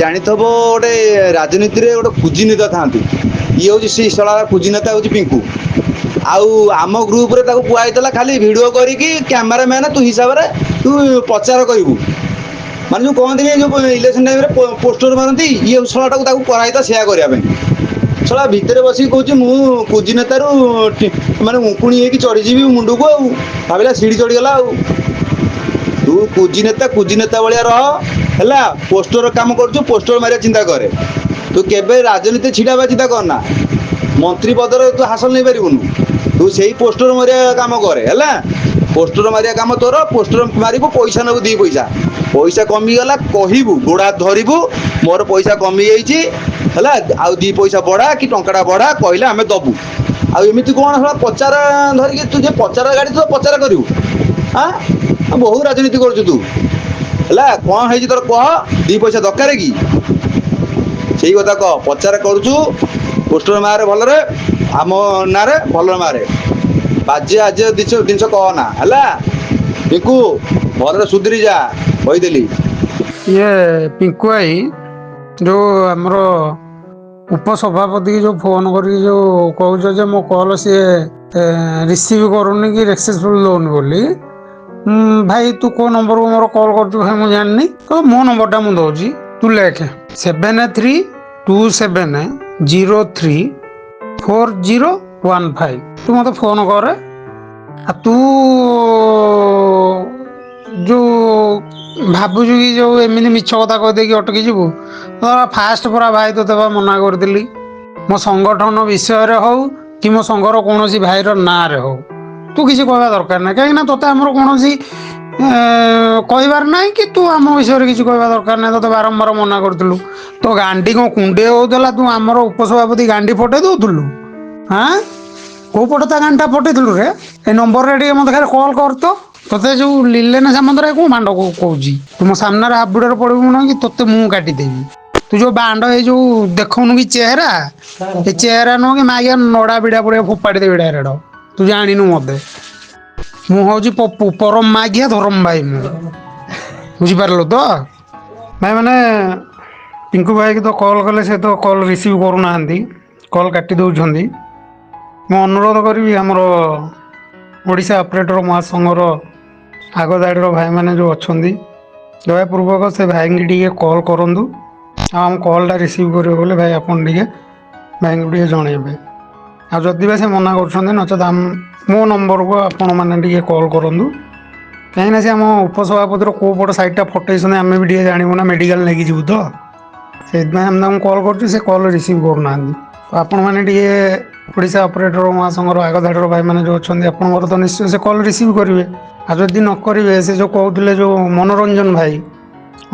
ଜାଣିଥବ ଗୋଟେ ରାଜନୀତିରେ ଗୋଟେ କୁଜିନେତା ଥାନ୍ତି, ଇଏ ହେଉଛି ଶ୍ରୀ ଶଳା କୁଜି ନେତା ହେଉଛି ପିଙ୍କୁ। ଆଉ ଆମ ଗ୍ରୁପରେ ତାକୁ କୁହାଯାଇଥିଲା ଖାଲି ଭିଡ଼ିଓ କରିକି କ୍ୟାମେରାମ୍ୟାନ୍ ତୁ ହିସାବରେ ତୁ ପ୍ରଚାର କରିବୁ। ମାନେ ଯେଉଁ କହନ୍ତିନି ଯେଉଁ ଇଲେକ୍ସନ୍ ଟାଇମ୍ରେ ପୋଷ୍ଟର ମାରନ୍ତି, ଇଏ ଶଳାଟାକୁ ତାକୁ କରାଯାଇଥିଲା ସେୟା କରିବା ପାଇଁ। ଶଳା ଭିତରେ ବସିକି କହୁଛି ମୁଁ କୁଜି ନେତାରୁ ମାନେ ଉଙ୍କୁଣି ହେଇକି ଚଢ଼ିଯିବି ମୁଣ୍ଡକୁ, ଆଉ ଭାବିଲା ସିଡ଼ି ଚଢ଼ିଗଲା ଆଉ। ତୁ କୁଜି ନେତା ଭଳିଆ ରହ ହେଲା। ପୋଷ୍ଟର କାମ କରୁଛୁ, ପୋଷ୍ଟର ମାରିବା ଚିନ୍ତା କରେ। ତୁ କେବେ ରାଜନୀତି ଛିଡ଼ା ହେବା ଚିନ୍ତା କରନା। ମନ୍ତ୍ରୀ ପଦରେ ତୁ ହାସଲ ନେଇପାରିବୁନୁ। ତୁ ସେଇ ପୋଷ୍ଟର ମାରିବା କାମ କରେ ହେଲା। ପୋଷ୍ଟର ମାରିବା କାମ ତୋର। ପୋଷ୍ଟର ମାରିବୁ, ପଇସା ନେବୁ 2 ପଇସା। ପଇସା କମିଗଲା କହିବୁ, ଗୋଡ଼ ହାତ ଧରିବୁ ମୋର ପଇସା କମିଯାଇଛି ହେଲା, ଆଉ 2 ପଇସା ବଢ଼ା କି ଟଙ୍କାଟା ବଢ଼ା କହିଲେ ଆମେ ଦେବୁ। ଆଉ ଏମିତି କ'ଣ ହେଲା ପଚାର ଧରିକି ତୁ ଯେ ପଚାର ଗାଡ଼ି ତୁ ପଚାର କରିବୁ। ଆଁ ବହୁତ ରାଜନୀତି କରୁଛୁ ତୁ ହେଲା। କ'ଣ ହେଇଛି ତୋର କହ, 2 ପଇସା ଦରକାର କି? ସେଇ କଥା କହ। ପଚାର କରୁଛୁ, ପୋଷ୍ଟର ମାରେ ଭଲରେ, ଆମ ନାଁରେ ଭଲରେ ମାରେ। ବାଜେ ଆଜେ ଜିନିଷ କହନା ହେଲା। ପିଙ୍କୁ ଭଲରେ ସୁଧୁରି ଯା, କହିଦେଲି। ଇଏ ପିଙ୍କୁ ଭାଇ ଯେଉଁ ଆମର ଉପସଭାପତି କି ଯେଉଁ ଫୋନ୍ କରିକି ଯେଉଁ କହୁଛ ଯେ ମୋ କଲ୍ ସିଏ ରିସିଭ୍ କରୁନି କି ସକ୍ସେସଫୁଲ୍ ଦଉନି ବୋଲି, ଭାଇ ତୁ କେଉଁ ନମ୍ବରକୁ ମୋର କଲ୍ କରୁଛୁ ଭାଇ ମୁଁ ଜାଣିନି। ତ ମୋ ନମ୍ବରଟା ମୁଁ ଦେଉଛି, ତୁ ଲେଖେ 7327034015। ତୁ ମୋତେ ଫୋନ୍ କରେ। ଆଉ ତୁ ଯେଉଁ ଭାବୁଛୁ କି ଯେଉଁ ଏମିତି ମିଛ କଥା କହିଦେଇକି ଅଟକି ଯିବୁ, ଫାଷ୍ଟ ପରା ଭାଇ ତୋତେ ବା ମନା କରିଥିଲି। ମୋ ସଂଗଠନ ବିଷୟରେ ହଉ କି ମୋ ସଂଘର କୌଣସି ଭାଇର ନାଁରେ ହଉ ତୁ କିଛି କହିବା ଦରକାର ନାହିଁ। କାହିଁକିନା ତୋତେ ଆମର କୌଣସି କହିବାର ନାହିଁ କି ତୁ ଆମ ବିଷୟରେ କିଛି କହିବା ଦରକାର ନାହିଁ। ତୋତେ ବାରମ୍ବାର ମନା କରିଥିଲୁ। ତୋ ଗାଣ୍ଡି କ'ଣ କୁଣ୍ଡେ ହେଉଥିଲା, ତୁ ଆମର ଉପସଭାପତି ଗାଣ୍ଡି ଫଟେଇ ଦେଉଥିଲୁ। କେଉଁ ପଟେ ତା ଗାଣ୍ଡିଟା ଫଟେଇଥିଲୁ ରେ? ଏ ନମ୍ବରରେ ଟିକେ ମୋତେ ଖାଲି କଲ୍ କର ତ। ତୋତେ ଯେଉଁ ଲିଲେନ ସାମନ୍ତରାୟ କେଉଁ ବାଣ୍ଡ କହୁଛି, ତୁ ମୋ ସାମ୍ନାରେ ହାବୁଡ଼ରେ ପଡ଼ିବୁ ନାହିଁ କି ତୋତେ ମୁଁ କାଟିଦେବି। ତୁ ଯେଉଁ ବାଣ୍ଡ ଏଇ ଯେଉଁ ଦେଖଉନୁ କି ଚେହେରା, ଏ ଚେହେରା ନୁହଁ କି ମାଗିଆ ନଡ଼ା ବିଡ଼ା ପଡ଼ିଆ ଫୋପାଡ଼ି ଦେବି ଡାଇରେକ୍ଟ। ତୁ ଜାଣିନୁ ମୋତେ। ମୁଁ ହେଉଛି ପପୁ, ପରମ ମାଗିଆ ଧରମ ଭାଇ ମୁଁ। ବୁଝିପାରିଲୁ ତ ଭାଇ? ମାନେ ପିଙ୍କୁ ଭାଇକି ତ କଲ୍ କଲେ ସେ ତ କଲ୍ ରିସିଭ୍ କରୁନାହାନ୍ତି, କଲ୍ କାଟି ଦେଉଛନ୍ତି। ମୁଁ ଅନୁରୋଧ କରିବି ଆମର ଓଡ଼ିଶା ଅପରେଟର ମହାସଂଘର ଆଗ ଧାଡ଼ିର ଭାଇମାନେ ଯେଉଁ ଅଛନ୍ତି, ଦୟାପୂର୍ବକ ସେ ଭାଇଙ୍କି ଟିକେ କଲ୍ କରନ୍ତୁ। ଆଉ ଆମ କଲ୍ଟା ରିସିଭ୍ କରିବେ ବୋଲି ଭାଇ ଆପଣ ଟିକେ ଭାଇଙ୍କୁ ଟିକେ ଜଣେଇବେ। ଆଉ ଯଦି ବା ସେ ମନା କରୁଛନ୍ତି, ନଚେତ୍ ମୋ ନମ୍ବରକୁ ଆପଣମାନେ ଟିକେ କଲ୍ କରନ୍ତୁ। କାହିଁକିନା ସେ ଆମ ଉପସଭାପତିର କେଉଁ ପଟ ସାଇଡ଼୍ଟା ଫଟେଇଛନ୍ତି ଆମେ ବି ଟିକେ ଜାଣିବୁ ନା, ମେଡ଼ିକାଲ ନେଇକି ଯିବୁ ତ। ସେଇଥିପାଇଁ ଆମେ ତାଙ୍କୁ କଲ୍ କରୁଛୁ, ସେ କଲ୍ ରିସିଭ୍ କରୁନାହାନ୍ତି। ତ ଆପଣମାନେ ଟିକେ ଓଡ଼ିଶା ଅପରେଟର ମହାସଂଘର ଆଗ ଧାଡ଼ିର ଭାଇମାନେ ଯେଉଁ ଅଛନ୍ତି, ଆପଣଙ୍କର ତ ନିଶ୍ଚୟ ସେ କଲ୍ ରିସିଭ୍ କରିବେ। ଆଉ ଯଦି ନ କରିବେ, ସେ ଯେଉଁ କହୁଥିଲେ ଯେଉଁ ମନୋରଞ୍ଜନ ଭାଇ,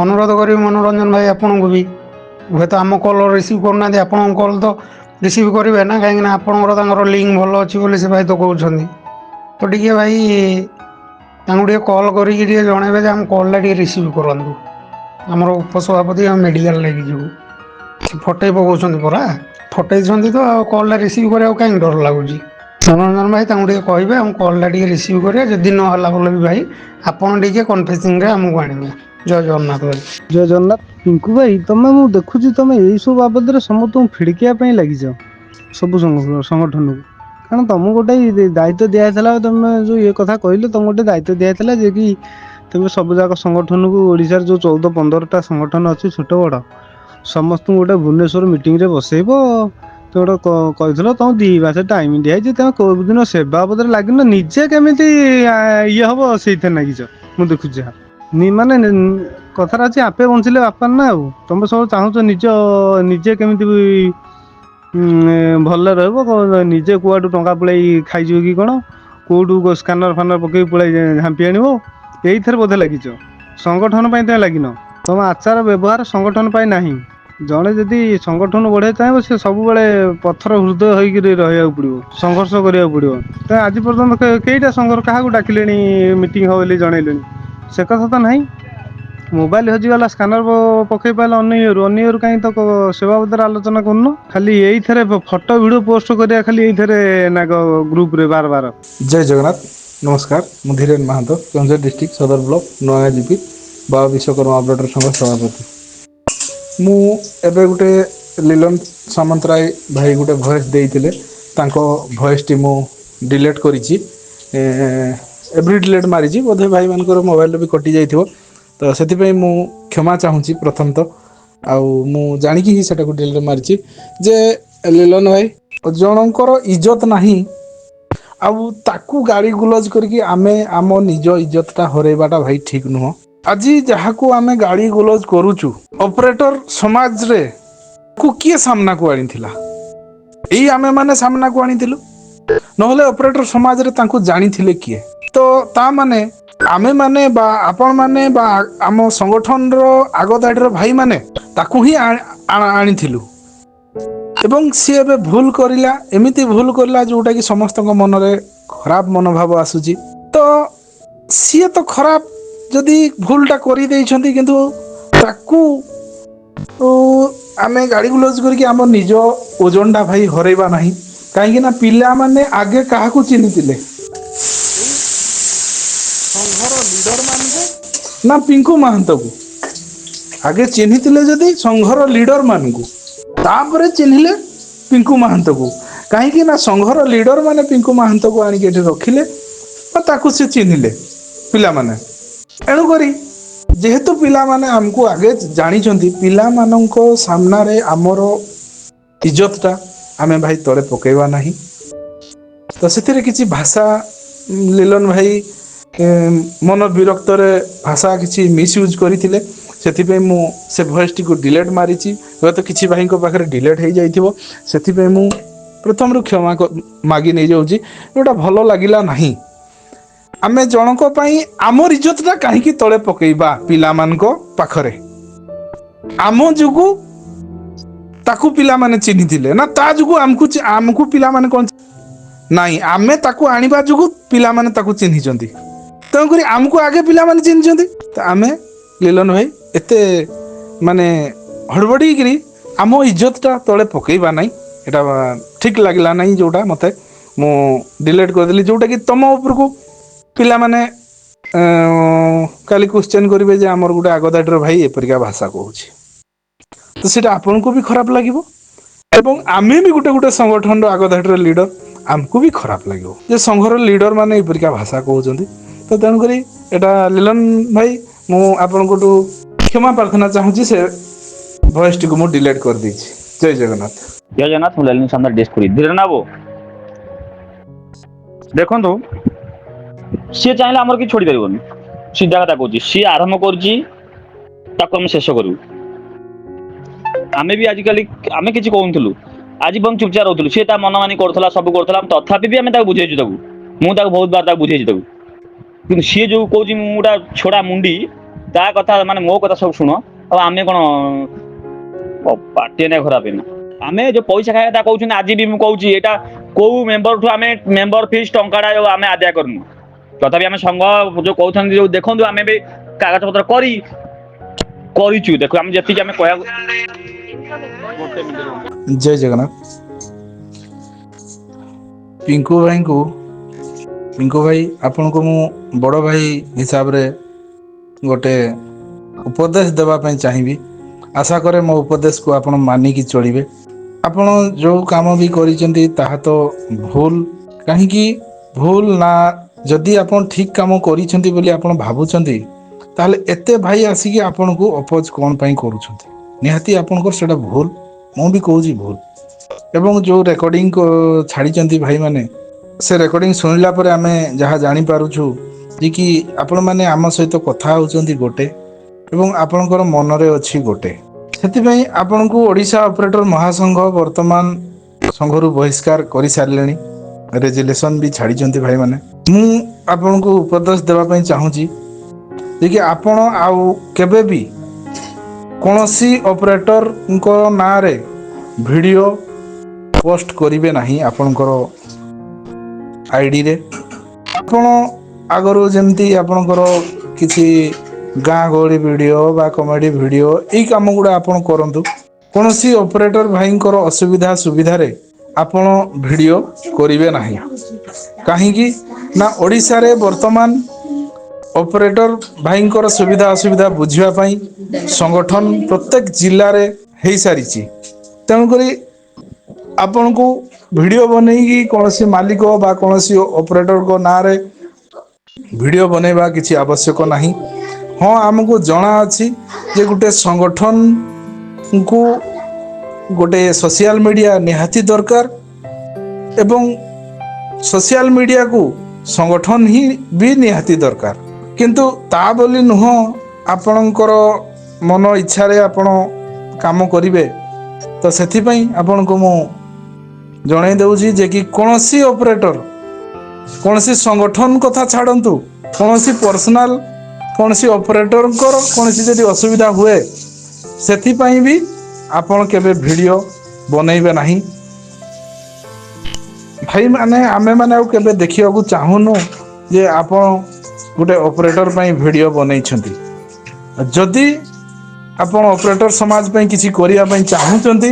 ଅନୁରୋଧ କରିବି ମନୋରଞ୍ଜନ ଭାଇ ଆପଣଙ୍କୁ ବି, ହୁଏତ ଆମ କଲ୍ ରିସିଭ୍ କରୁନାହାନ୍ତି, ଆପଣଙ୍କ କଲ୍ ତ ରିସିଭ୍ କରିବେ ନା। କାହିଁକିନା ଆପଣଙ୍କର ତାଙ୍କର ଲିଙ୍କ୍ ଭଲ ଅଛି ବୋଲି ସେ ଭାଇ ତ କହୁଛନ୍ତି। ତ ଟିକେ ଭାଇ ତାଙ୍କୁ ଟିକେ କଲ୍ କରିକି ଟିକେ ଜଣେଇବେ ଯେ ଆମ କଲ୍ଟା ଟିକେ ରିସିଭ୍ କରନ୍ତୁ। ଆମର ଉପସଭାପତି ଆମେ ମେଡ଼ିକାଲ ନେଇକି ଯିବୁ। ସେ ଫଟେଇ ପକାଉଛନ୍ତି ପରା, ଫଟେଇଛନ୍ତି ତ, ଆଉ କଲ୍ଟା ରିସିଭ୍ କରିବାକୁ କାହିଁକି ଡର ଲାଗୁଛି? ମନୋରଞ୍ଜନ ଭାଇ ତାଙ୍କୁ ଟିକେ କହିବେ ଆମ କଲ୍ଟା ଟିକେ ରିସିଭ୍ କରିବା। ଯଦି ନହେଲା ଭଲ ବି ଭାଇ ଆପଣ ଟିକେ କନଫରେନ୍ସିଂରେ ଆମକୁ ଆଣିବେ। ଜୟ ଜଗନ୍ନାଥ ଭାଇ। ଜୟ ଜଗନ୍ନାଥ। ପିଙ୍କୁ ଭାଇ ତମେ ମୁଁ ଦେଖୁଛି ତମେ ଏଇସବୁ ବାବଦରେ ସମସ୍ତଙ୍କୁ ଫିଡ଼ିକିବା ପାଇଁ ଲାଗିଛ, ସବୁ ସଂଗଠନକୁ। କାରଣ ତମକୁ ଗୋଟେ ଦାୟିତ୍ୱ ଦିଆଯାଇଥିଲା, ତମେ ଯେଉଁ ଇଏ କଥା କହିଲେ ତମକୁ ଗୋଟେ ଦାୟିତ୍ୱ ଦିଆଯାଇଥିଲା ଯେ କି ତେବେ ସବୁଯାକ ସଂଗଠନକୁ, ଓଡ଼ିଶାର ଯେଉଁ 14-15ଟା ସଂଗଠନ ଅଛି ଛୋଟ ବଡ଼, ସମସ୍ତଙ୍କୁ ଗୋଟେ ଭୁବନେଶ୍ୱର ମିଟିଂରେ ବସେଇବ। ତ ଗୋଟେ କହିଥିଲ ତମକୁ 2 ମାସ ଟାଇମ୍ ଦିଆହେଇଛି, ତମେ କେଉଁ ଦିନ ସେ ବାବଦରେ ଲାଗିନ, ନିଜେ କେମିତି ଇଏ ହବ ସେଇଥିରେ ଲାଗିଛ ମୁଁ ଦେଖୁଛି। ମାନେ କଥାଟା ଅଛି ଆପେ ବଞ୍ଚିଲେ ବାପାର ନା। ଆଉ ତମେ ସବୁ ଚାହୁଁଛ ନିଜେ କେମିତି ଭଲରେ ରହିବ, ନିଜେ କୁଆଡ଼ୁ ଟଙ୍କା ପଳେଇ ଖାଇଯିବ କି କ'ଣ, କେଉଁଠୁ ସ୍କାନର ଫାନର ପକେଇ ପଳେଇ ଝାମ୍ପି ଆଣିବ, ଏଇଥିରେ ବୋଧେ ଲାଗିଛ। ସଂଗଠନ ପାଇଁ ତମେ ଲାଗିନ। ତମ ଆଚାର ବ୍ୟବହାର ସଂଗଠନ ପାଇଁ ନାହିଁ। ଜଣେ ଯଦି ସଂଗଠନ ବଢ଼ିବାକୁ ଚାହିଁବ, ସେ ସବୁବେଳେ ପଥର ହୃଦୟ ହେଇକିରି ରହିବାକୁ ପଡ଼ିବ, ସଂଘର୍ଷ କରିବାକୁ ପଡ଼ିବ। ତ ଆଜି ପର୍ଯ୍ୟନ୍ତ କେଇଟା ସଂଘର କାହାକୁ ଡାକିଲେଣି ମିଟିଂ ହବ ବୋଲି ଜଣେଇଲେଣି? ସେ କଥା ତ ନାହିଁ। ମୋବାଇଲ ହଜିଗଲା, ସ୍କାନର ପକେଇ ପାରିଲ ଅନ୍ୟ ଇଏରୁ କାହିଁ ତ ସେ ବାବଦରେ ଆଲୋଚନା କରୁନ? ଖାଲି ଏଇଥିରେ ଫଟୋ ଭିଡ଼ିଓ ପୋଷ୍ଟ କରିବା, ଖାଲି ଏଇଥିରେ ନାଗ ଗ୍ରୁପରେ ବାର। ଜୟ ଜଗନ୍ନାଥ, ନମସ୍କାର। ମୁଁ ଧୀରେନ ମାହାନ୍ତ, କେଉଁଝର ଡିଷ୍ଟ୍ରିକ୍ଟ ସଦର ବ୍ଲକ ନୂଆ ଜିପି ବା ବିଶ୍ୱକର୍ମା ଅପରେଟର ସଂଘ ସଭାପତି। ମୁଁ ଏବେ ଗୋଟେ ଲିଲନ ସାମନ୍ତରାୟ ଭାଇ ଗୋଟେ ଭଏସ୍ ଦେଇଥିଲେ, ତାଙ୍କ ଭଏସ୍ଟି ମୁଁ ଡିଲେଟ୍ କରିଛି, ଏଭ୍ରି ଡିଲେଟ୍ ମାରିଛି, ବୋଧେ ଭାଇମାନଙ୍କର ମୋବାଇଲରେ ବି କଟି ଯାଇଥିବ, ତ ସେଥିପାଇଁ ମୁଁ କ୍ଷମା ଚାହୁଁଛି ପ୍ରଥମତଃ। ଆଉ ମୁଁ ଜାଣିକି ହିଁ ସେଟାକୁ ଡିଲେଟ୍ ମାରିଛି ଯେ ଲିଲନ ଭାଇ, ଜଣଙ୍କର ଇଜ୍ଜତ ନାହିଁ ଆଉ ତାକୁ ଗାଳି ଗୁଲଜ କରିକି ଆମେ ଆମ ନିଜ ଇଜ୍ଜତଟା ହରେଇବାଟା ଭାଇ ଠିକ ନୁହଁ। ଆଜି ଯାହାକୁ ଆମେ ଗାଳି ଗୁଲଜ କରୁଛୁ, ଅପରେଟର ସମାଜରେ କୁ କିଏ ସାମ୍ନାକୁ ଆଣିଥିଲା? ଏଇ ଆମେ ମାନେ ସାମ୍ନାକୁ ଆଣିଥିଲୁ, ନହେଲେ ଅପରେଟର ସମାଜରେ ତାଙ୍କୁ ଜାଣିଥିଲେ କିଏ? ତ ତା ମାନେ ଆମେ ମାନେ ବା ଆପଣ ମାନେ ବା ଆମ ସଂଗଠନର ଆଗ ଧାଡ଼ିର ଭାଇମାନେ ତାକୁ ହିଁ ଆଣିଥିଲୁ। ଏବଂ ସିଏ ଏବେ ଭୁଲ କରିଲା, ଏମିତି ଭୁଲ କରିଲା ଯୋଉଟା କି ସମସ୍ତଙ୍କ ମନରେ ଖରାପ ମନୋଭାବ ଆସୁଛି। ତ ସିଏ ତ ଖରାପ ଯଦି ଭୁଲଟା କରିଦେଇଛନ୍ତି, କିନ୍ତୁ ତାକୁ ଆମେ ଗାଳି ଗୁଲଜ କରିକି ଆମ ନିଜ ଓଜନଟା ଭାଇ ହରେଇବା ନାହିଁ। କାହିଁକି ନା ପିଲାମାନେ ଆଗେ କାହାକୁ ଚିହ୍ନିଥିଲେ? ସଂଘର ଲିଡର ମାନଙ୍କୁ ନା ପିଙ୍କୁ ମହାନ୍ତକୁ? ଆଗେ ଚିହ୍ନିଥିଲେ ଯଦି ସଂଘର ଲିଡର ମାନଙ୍କୁ, ତାପରେ ଚିହ୍ନିଲେ ପିଙ୍କୁ ମହାନ୍ତକୁ। କାହିଁକି ନା ସଂଘର ଲିଡର ମାନେ ପିଙ୍କୁ ମହାନ୍ତକୁ ଆଣିକି ଏଠି ରଖିଲେ ବା ତାକୁ ସେ ଚିହ୍ନିଲେ ପିଲାମାନେ। ଏଣୁକରି ଯେହେତୁ ପିଲାମାନେ ଆମକୁ ଆଗେ ଜାଣିଛନ୍ତି, ପିଲାମାନଙ୍କ ସାମ୍ନାରେ ଆମର ଇଜ୍ଜତଟା ଆମେ ଭାଇ ତଳେ ପକେଇବା ନାହିଁ। ତ ସେଥିରେ କିଛି ଭାଷା ଲିଲନ ଭାଇ ମନ ବିରକ୍ତରେ ଭାଷା କିଛି ମିସୟୁଜ୍ କରିଥିଲେ, ସେଥିପାଇଁ ମୁଁ ସେ ଭଏସ୍ଟିକୁ ଡିଲେଟ୍ ମାରିଛି। ହୁଏତ କିଛି ଭାଇଙ୍କ ପାଖରେ ଡିଲେଟ୍ ହେଇଯାଇଥିବ, ସେଥିପାଇଁ ମୁଁ ପ୍ରଥମରୁ କ୍ଷମା ମାଗି ନେଇଯାଉଛି। ଯେଉଁଟା ଭଲ ଲାଗିଲା ନାହିଁ, ଆମେ ଜଣଙ୍କ ପାଇଁ ଆମର ଇଜ୍ଜତଟା କାହିଁକି ତଳେ ପକେଇବା ପିଲାମାନଙ୍କ ପାଖରେ? ଆମ ଯୋଗୁ ତାକୁ ପିଲାମାନେ ଚିହ୍ନିଥିଲେ ନା ତା ଯୋଗୁ ଆମକୁ ପିଲାମାନେ କଣ? ନାଇଁ, ଆମେ ତାକୁ ଆଣିବା ଯୋଗୁ ପିଲାମାନେ ତାକୁ ଚିହ୍ନିଛନ୍ତି। ତେଣୁକରି ଆମକୁ ଆଗେ ପିଲାମାନେ ଚିହ୍ନିଛନ୍ତି, ତ ଆମେ ଲିଲନ ଭାଇ ଏତେ ମାନେ ହଡ଼ବଡ଼େଇକିରି ଆମ ଇଜ୍ଜତଟା ତଳେ ପକେଇବା ନାହିଁ। ଏଇଟା ଠିକ ଲାଗିଲା ନାହିଁ ଯୋଉଟା ମୋତେ, ମୁଁ ଡିଲେଟ୍ କରିଦେଲି। ଯୋଉଟାକି ତମ ଉପରକୁ ପିଲାମାନେ କାଲି କ୍ୱେଶ୍ଚନ୍ କରିବେ ଯେ ଆମର ଗୋଟେ ଆଗଦାଡ଼ିର ଭାଇ ଏପରିକା ଭାଷା କହୁଛି, ତ ସେଇଟା ଆପଣଙ୍କୁ ବି ଖରାପ ଲାଗିବ। ଏବଂ ଆମେ ବି ଗୋଟେ ସଂଗଠନର ଆଗଧାଡ଼ିର ଲିଡର, ଆମକୁ ବି ଖରାପ ଲାଗିବ ଯେ ସଂଘର ଲିଡର ମାନେ ଏପରିକା ଭାଷା କହୁଛନ୍ତି। ତ ତେଣୁକରି ଏଇଟା ଲିଲନ ଭାଇ, ମୁଁ ଆପଣଙ୍କଠୁ କ୍ଷମା ପ୍ରାର୍ଥନା ଚାହୁଁଛି। ସେ ଭଏସ୍ଟିକୁ ମୁଁ ଡିଲେଟ୍ କରିଦେଇଛି। ଜୟ ଜଗନ୍ନାଥ। ଜୟ ଜଗନ୍ନାଥ। ମୁଁ ଲାଲିନ ସାମନା ଡେସ୍କ କରି ଧୀରେ ବାବୁ ଦେଖନ୍ତୁ, ସିଏ ଚାହିଁଲେ ଆମର କିଛି ଛୋଡ଼ି ପାରିବନି। ସିଧା କଥା କହୁଛି, ସିଏ ଆରମ୍ଭ କରୁଛି, ତାକୁ ଆମେ ଶେଷ କରିବୁ। ଆମେ ବି ଆଜିକାଲି ଆମେ କିଛି କହୁନଥିଲୁ, ଆଜି ପର୍ଯ୍ୟନ୍ତ ଚୁପଚାପ ରହୁଥିଲୁ। ସିଏ ତା ମନ ମାନି କରୁଥିଲା, ସବୁ କରୁଥିଲା, ତଥାପି ବି ଆମେ ତାକୁ ବୁଝେଇଛୁ। ମୁଁ ତାକୁ ବହୁତ ବାର ତାକୁ ବୁଝେଇଛି ତାକୁ। କିନ୍ତୁ ସିଏ ଯୋଉ କହୁଛି ମୁଁ ଗୋଟେ ଛୋଡ଼ା ମୁଣ୍ଡି, ତା କଥା ମାନେ ମୋ କଥା ସବୁ ଶୁଣ। ଆଉ ଆମେ କଣ ପାଟି ନା ଖରାପ ହେଇନା? ଆମେ ଯୋଉ ପଇସା ଖାଇବା କଥା କହୁଛନ୍ତି, ଆଜି ବି ମୁଁ କହୁଛି, ଏଇଟା କୋଉ ମେମ୍ବରଠୁ ଆମେ ମେମ୍ବର ଫିସ୍ ଟଙ୍କାଟା ଆମେ ଆଦାୟ କରିନୁ। ତଥାପି ଆମେ ସଂଘ ଯୋଉ କହୁଛନ୍ତି, ଯୋଉ ଦେଖନ୍ତୁ, ଆମେ ବି କାଗଜ ପତ୍ର କରିଛୁ। ଦେଖୁ ଆମେ ଯେତିକି ଆମେ କହିବାକୁ। ଜୟ ଜଗନ୍ନାଥ। ପିଙ୍କୁ ଭାଇ, ଆପଣଙ୍କୁ ମୁଁ ବଡ଼ ଭାଇ ହିସାବରେ ଗୋଟେ ଉପଦେଶ ଦେବା ପାଇଁ ଚାହିଁବି। ଆଶା କରେ ମୋ ଉପଦେଶକୁ ଆପଣ ମାନିକି ଚଳିବେ। ଆପଣ ଯେଉଁ କାମ ବି କରିଛନ୍ତି ତାହା ତ ଭୁଲ। କାହିଁକି ଭୁଲ ନା, ଯଦି ଆପଣ ଠିକ କାମ କରିଛନ୍ତି ବୋଲି ଆପଣ ଭାବୁଛନ୍ତି, ତାହେଲେ ଏତେ ଭାଇ ଆସିକି ଆପଣଙ୍କୁ ଅପୋଜ କ'ଣ ପାଇଁ କରୁଛନ୍ତି? ନିହାତି ଆପଣଙ୍କର ସେଇଟା ଭୁଲ। ମୁଁ ବି କହୁଛି ଭୁଲ। ଏବଂ ଯେଉଁ ରେକର୍ଡ଼ିଂ ଛାଡ଼ିଛନ୍ତି ଭାଇମାନେ, ସେ ରେକର୍ଡ଼ିଂ ଶୁଣିଲା ପରେ ଆମେ ଯାହା ଜାଣିପାରୁଛୁ ଯେ କି ଆପଣମାନେ ଆମ ସହିତ କଥା ହେଉଛନ୍ତି ଗୋଟେ, ଏବଂ ଆପଣଙ୍କର ମନରେ ଅଛି ଗୋଟେ। ସେଥିପାଇଁ ଆପଣଙ୍କୁ ଓଡ଼ିଶା ଅପରେଟର ମହାସଂଘ ବର୍ତ୍ତମାନ ସଂଘରୁ ବହିଷ୍କାର କରିସାରିଲେଣି। ରେଜୁଲେସନ୍ ବି ଛାଡ଼ିଛନ୍ତି ଭାଇମାନେ। ମୁଁ ଆପଣଙ୍କୁ ଉପଦେଶ ଦେବା ପାଇଁ ଚାହୁଁଛି ଯେ କି ଆପଣ ଆଉ କେବେ ବି କୌଣସି ଅପରେଟରଙ୍କ ନାଁରେ ଭିଡ଼ିଓ ପୋଷ୍ଟ କରିବେ ନାହିଁ ଆପଣଙ୍କର ଆଇଡ଼ିରେ। ଆପଣ ଆଗରୁ ଯେମିତି ଆପଣଙ୍କର କିଛି ଗାଁ ଗହଳି ଭିଡ଼ିଓ ବା କମେଡ଼ି ଭିଡ଼ିଓ, ଏଇ କାମ ଗୁଡ଼ା ଆପଣ କରନ୍ତୁ। କୌଣସି ଅପରେଟର ଭାଇଙ୍କର ଅସୁବିଧା ସୁବିଧାରେ ଆପଣ ଭିଡ଼ିଓ କରିବେ ନାହିଁ। କାହିଁକି ନା, ଓଡ଼ିଶାରେ ବର୍ତ୍ତମାନ ଅପରେଟର ଭାଇଙ୍କର ସୁବିଧା ଅସୁବିଧା ବୁଝିବା ପାଇଁ ସଂଗଠନ ପ୍ରତ୍ୟେକ ଜିଲ୍ଲାରେ ହେଇସାରିଛି। ତେଣୁକରି ଆପଣଙ୍କୁ ଭିଡ଼ିଓ ବନେଇକି କୌଣସି ମାଲିକ ବା କୌଣସି ଅପରେଟରଙ୍କ ନାଁରେ ଭିଡ଼ିଓ ବନେଇବା କିଛି ଆବଶ୍ୟକ ନାହିଁ। ହଁ ଆମକୁ ଜଣାଅଛି ଯେ ଗୋଟେ ସଂଗଠନକୁ ଗୋଟେ ସୋସିଆଲ ମିଡ଼ିଆ ନିହାତି ଦରକାର ଏବଂ ସୋସିଆଲ ମିଡ଼ିଆକୁ ସଂଗଠନ ହିଁ ବି ନିହାତି ଦରକାର। କିନ୍ତୁ ତା ବୋଲି ନୁହଁ ଆପଣଙ୍କର ମନ ଇଚ୍ଛାରେ ଆପଣ କାମ କରିବେ। ତ ସେଥିପାଇଁ ଆପଣଙ୍କୁ ମୁଁ ଜଣାଇ ଦେଉଛି ଯେ କି କୌଣସି ଅପରେଟର କୌଣସି ସଂଗଠନ କଥା ଛାଡ଼ନ୍ତୁ, କୌଣସି ପର୍ସନାଲ କୌଣସି ଅପରେଟରଙ୍କର କୌଣସି ଯଦି ଅସୁବିଧା ହୁଏ ସେଥିପାଇଁ ବି ଆପଣ କେବେ ଭିଡ଼ିଓ ବନେଇବେ ନାହିଁ। ଭାଇମାନେ ଆମେମାନେ ଆଉ କେବେ ଦେଖିବାକୁ ଚାହୁଁନୁ ଯେ ଆପଣ ଗୋଟେ ଅପରେଟର ପାଇଁ ଭିଡ଼ିଓ ବନେଇଛନ୍ତି। ଯଦି ଆପଣ ଅପରେଟର ସମାଜ ପାଇଁ କିଛି କରିବା ପାଇଁ ଚାହୁଁଛନ୍ତି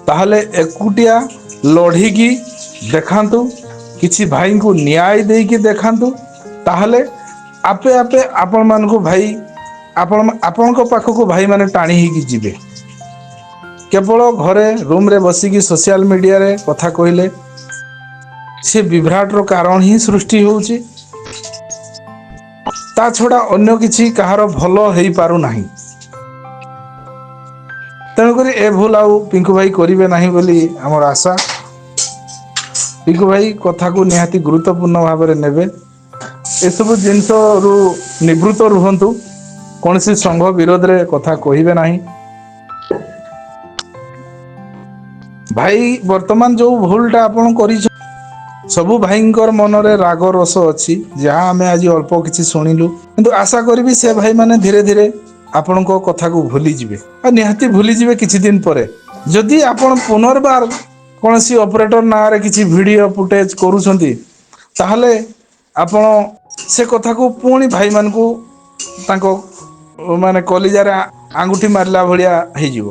ତାହେଲେ ଏକୁଟିଆ ଲଢ଼ିକି ଦେଖାନ୍ତୁ, କିଛି ଭାଇଙ୍କୁ ନ୍ୟାୟ ଦେଇକି ଦେଖାନ୍ତୁ, ତାହେଲେ ଆପେ ଆପେ ଆପଣମାନଙ୍କୁ ଭାଇ ଆପଣଙ୍କ ପାଖକୁ ଭାଇମାନେ ଟାଣି ହେଇକି ଯିବେ। କେବଳ ଘରେ ରୁମ୍ରେ ବସିକି ସୋସିଆଲ ମିଡ଼ିଆରେ କଥା କହିଲେ ସେ ବିଭ୍ରାଟର କାରଣ ହିଁ ସୃଷ୍ଟି ହେଉଛି। ତା ଛଡ଼ା ଅନ୍ୟ କିଛି କାହାର ଭଲ ହେଇପାରୁନାହିଁ। ତେଣୁକରି ଏ ଭୁଲ ଆଉ ପିଙ୍କୁ ଭାଇ କରିବେ ନାହିଁ ବୋଲି ଆମର ଆଶା। ପିଙ୍କୁ ଭାଇ କଥାକୁ ନିହାତି ଗୁରୁତ୍ୱପୂର୍ଣ୍ଣ ଭାବରେ ନେବେ। ଏସବୁ ଜିନିଷରୁ ନିବୃତ୍ତ ରୁହନ୍ତୁ, କୌଣସି ସଂଘ ବିରୋଧରେ କଥା କହିବେ ନାହିଁ। ଭାଇ ବର୍ତ୍ତମାନ ଯୋଉ ଭୁଲଟା ଆପଣ କରିଛନ୍ତି, ସବୁ ଭାଇଙ୍କର ମନରେ ରାଗ ରୋଷ ଅଛି, ଯାହା ଆମେ ଆଜି ଅଳ୍ପ କିଛି ଶୁଣିଲୁ। କିନ୍ତୁ ଆଶା କରିବି ସେ ଭାଇମାନେ ଧୀରେ ଧୀରେ ଆପଣଙ୍କ କଥାକୁ ଭୁଲିଯିବେ ଆଉ ନିହାତି ଭୁଲିଯିବେ କିଛି ଦିନ ପରେ। ଯଦି ଆପଣ ପୁନର୍ବାର କୌଣସି ଅପରେଟର ନାଁରେ କିଛି ଭିଡ଼ିଓ ଫୁଟେଜ କରୁଛନ୍ତି ତାହେଲେ ଆପଣ ସେ କଥାକୁ ପୁଣି ଭାଇମାନଙ୍କୁ ତାଙ୍କ ମାନେ କଲିଜାରେ ଆଙ୍ଗୁଠି ମାରିଲା ଭଳିଆ ହେଇଯିବ।